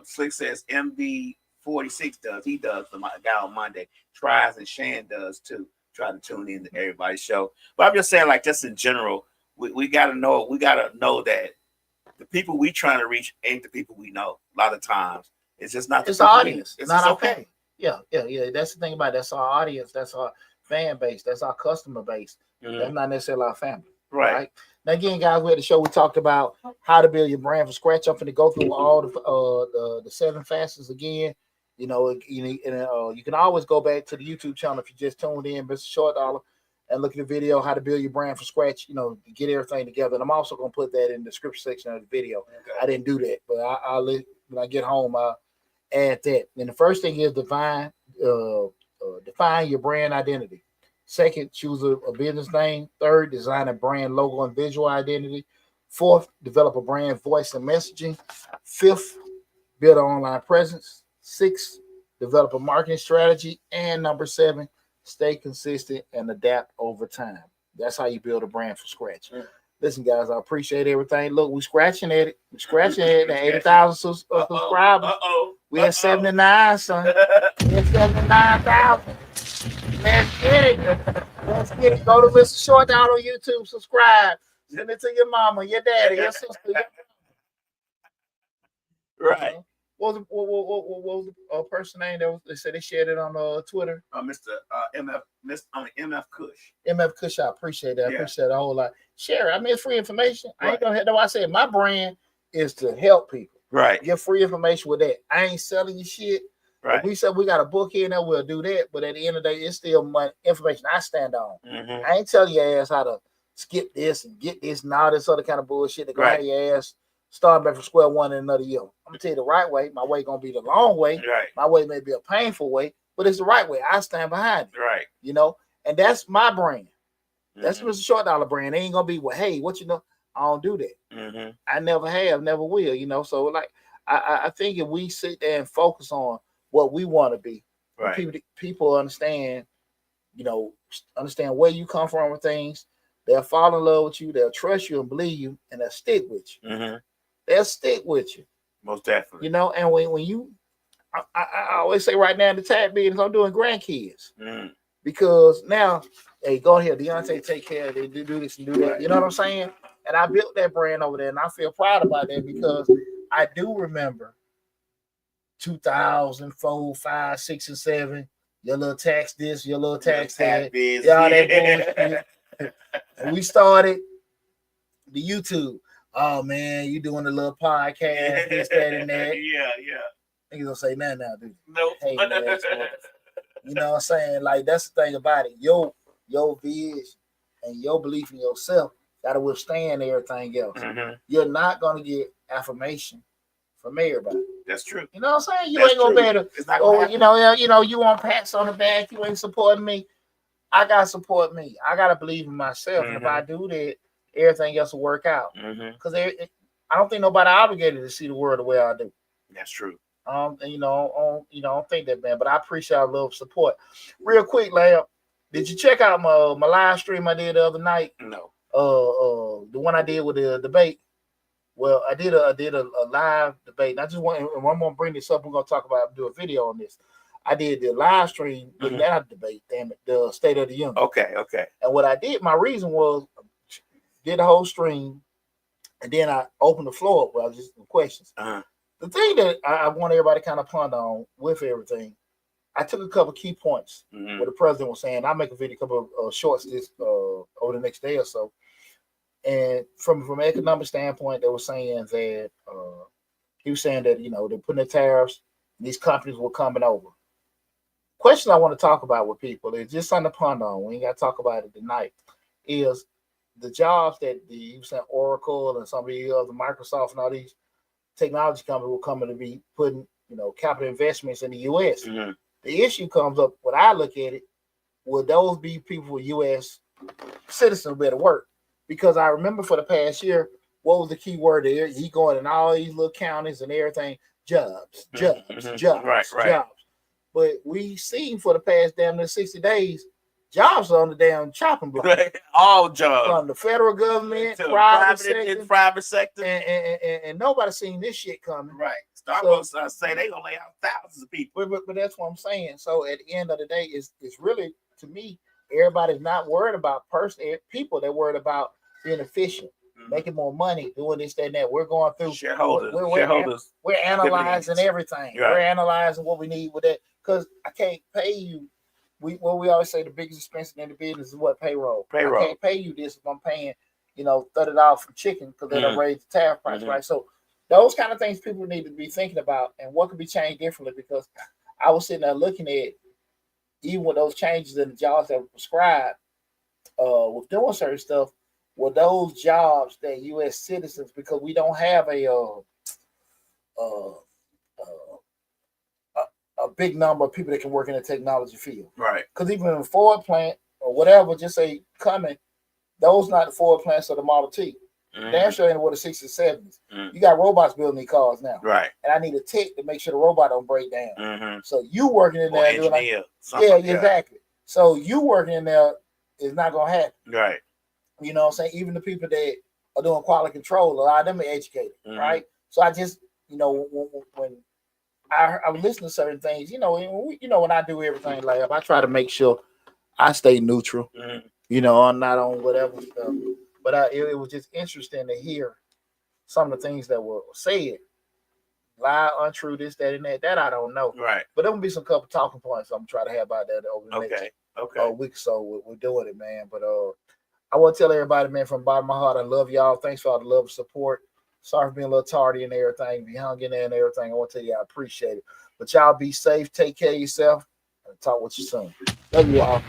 Slick says MB46 does. He does the guy on Monday. Tries and Shan does too. Try to tune in to everybody's show. But I'm just saying, like, just in general. We gotta know that the people we trying to reach ain't the people we know. A lot of times it's just not the audience. It's not okay. Yeah. That's the thing about it. That's our audience. That's our fan base. That's our customer base. Mm-hmm. That's not necessarily our family. Right. Now again, guys, we had the show. We talked about how to build your brand from scratch. I'm going to go through all the 7 facets again. You know, you can always go back to the YouTube channel if you just tuned in, Mr. Short Dollar. And look at the video, how to build your brand from scratch, you know, get everything together. And I'm also going to put that in the description section of the video. Okay. I didn't do that, but I'll when I get home, I'll add that. And the first thing is define your brand identity. Second, choose a business name. Third, design a brand logo and visual identity. Fourth, develop a brand voice and messaging. Fifth, build an online presence. Sixth, develop a marketing strategy. And number 7, stay consistent and adapt over time. That's how you build a brand from scratch. Yeah. Listen, guys, I appreciate everything. Look, we're scratching at it. We're scratching at it. 80,000 subscribers. We had 79, son. We had 79,000. Let's get it. Let's get it. Go to Mr. Short Down on YouTube. Subscribe. Send it to your mama, your daddy, your sister. Right. What was the person name that they said they shared it on Twitter? Mr. MF Kush. MF Kush, I appreciate that. I appreciate it a whole lot. Share it. I mean, it's free information. Right. I ain't gonna have no. I said my brand is to help people. Right. Get free information with that. I ain't selling you shit. Right. If we said we got a book here and there, we'll do that. But at the end of the day, it's still my information I stand on. Mm-hmm. I ain't telling your ass how to skip this and get this and all this other kind of bullshit that gonna have your ass starting back from square one in another year. I'm gonna tell you the right way. My way gonna be the long way. Right. My way may be a painful way, but it's the right way. I stand behind it. Right. You know, and that's my brand. That's Mr. Short Dollar brand. They ain't gonna be, well, hey, what you know? I don't do that. Mm-hmm. I never have, never will. You know, so like I think if we sit there and focus on what we want to be, people understand, you know, understand where you come from with things. They'll fall in love with you. They'll trust you and believe you, and they'll stick with you. Mm-hmm. They'll stick with you. Most definitely. You know, and when you, I always say right now in the tag business, I'm doing grandkids. Because now, hey, go ahead, Deonte, take care of it. Do this and do that. You know what I'm saying? And I built that brand over there, and I feel proud about that because I do remember 2004, 5, 6, and 7. Your little tax this, your little tax that. Y'all that bullshit. And we started the YouTube. oh man, you doing a little podcast, this, that, and that. Yeah. Niggas don't say nothing now, dude. Nope. Hey, man, you know what I'm saying? Like, that's the thing about it. Your vision and your belief in yourself gotta withstand everything else. Mm-hmm. You're not gonna get affirmation from everybody. That's true. You know what I'm saying? You ain't gonna be able to, you want pats on the back, you ain't supporting me. I gotta support me. I gotta believe in myself. And if I do that, everything else will work out. Because I don't think nobody obligated to see the world the way I do. That's true. I don't think that, man. But I appreciate our love support. Real quick, Lamb, did you check out my live stream I did the other night? No. The one I did with the debate. Well, I did a live debate. And I just want, and I'm gonna bring this up. We're gonna do a video on this. I did the live stream with that debate, damn it, the State of the Union. Okay. And what I did, my reason was, did the whole stream, and then I opened the floor up with just some questions. The thing that I want everybody to kind of ponder on with everything, I took a couple key points where the president was saying, I'll make a video, a couple of shorts this over the next day or so. And from an economic standpoint, they were saying that he was saying that, they're putting the tariffs, and these companies were coming over. Question I want to talk about with people is just something to ponder on. We ain't got to talk about it tonight. Is the jobs that you said Oracle and some of the other Microsoft and all these technology companies will come to be putting, capital investments in the U.S. The issue comes up when I look at it. Will those be people with U.S. citizens better work? Because I remember for the past year, what was the key word there? He going in all these little counties and everything. Jobs. Right. But we seen for the past damn near 60 days, jobs are on the damn chopping block. All jobs. From the federal government, to private sector. And And nobody seen this shit coming. Right. Starbucks say they gonna lay out thousands of people. But that's what I'm saying. So at the end of the day, it's really, to me, everybody's not worried about people. They're worried about being efficient, making more money, doing this, that, and that. We're going through shareholders. We're analyzing everything. Right. We're analyzing what we need with that. Because I can't pay you. We always say the biggest expense in the business is what? Payroll. I can't pay you this if I'm paying, $30 for chicken because they don't raise the tariff price, right? So those kind of things people need to be thinking about, and what could be changed differently. Because I was sitting there looking at even with those changes in the jobs that were prescribed with doing certain stuff, were those jobs that U.S. citizens, because we don't have a big number of people that can work in the technology field. Right. Because even in a Ford plant or whatever, just say coming, those not the Ford plants or the Model T. Damn sure ain't what the 60s, 70s. You got robots building these cars now. Right. And I need a tech to make sure the robot don't break down. So you working in there doing exactly. So you working in there is not gonna happen. Right. You know what I'm saying? Even the people that are doing quality control, a lot of them are educated, right? So I just, when I listen to certain things, when I do everything like I try to make sure I stay neutral. I'm not on whatever stuff. But it was just interesting to hear some of the things that were said. Lie, untrue, this, that, and that. That I don't know. Right. But there will be some couple talking points I'm trying to have about that over the next week or so. We're doing it, man. But I want to tell everybody, man, from the bottom of my heart, I love y'all. Thanks for all the love and support. Sorry for being a little tardy and everything. Be hung in there and everything. I want to tell you I appreciate it. But y'all be safe. Take care of yourself. And talk with you soon. Love you all.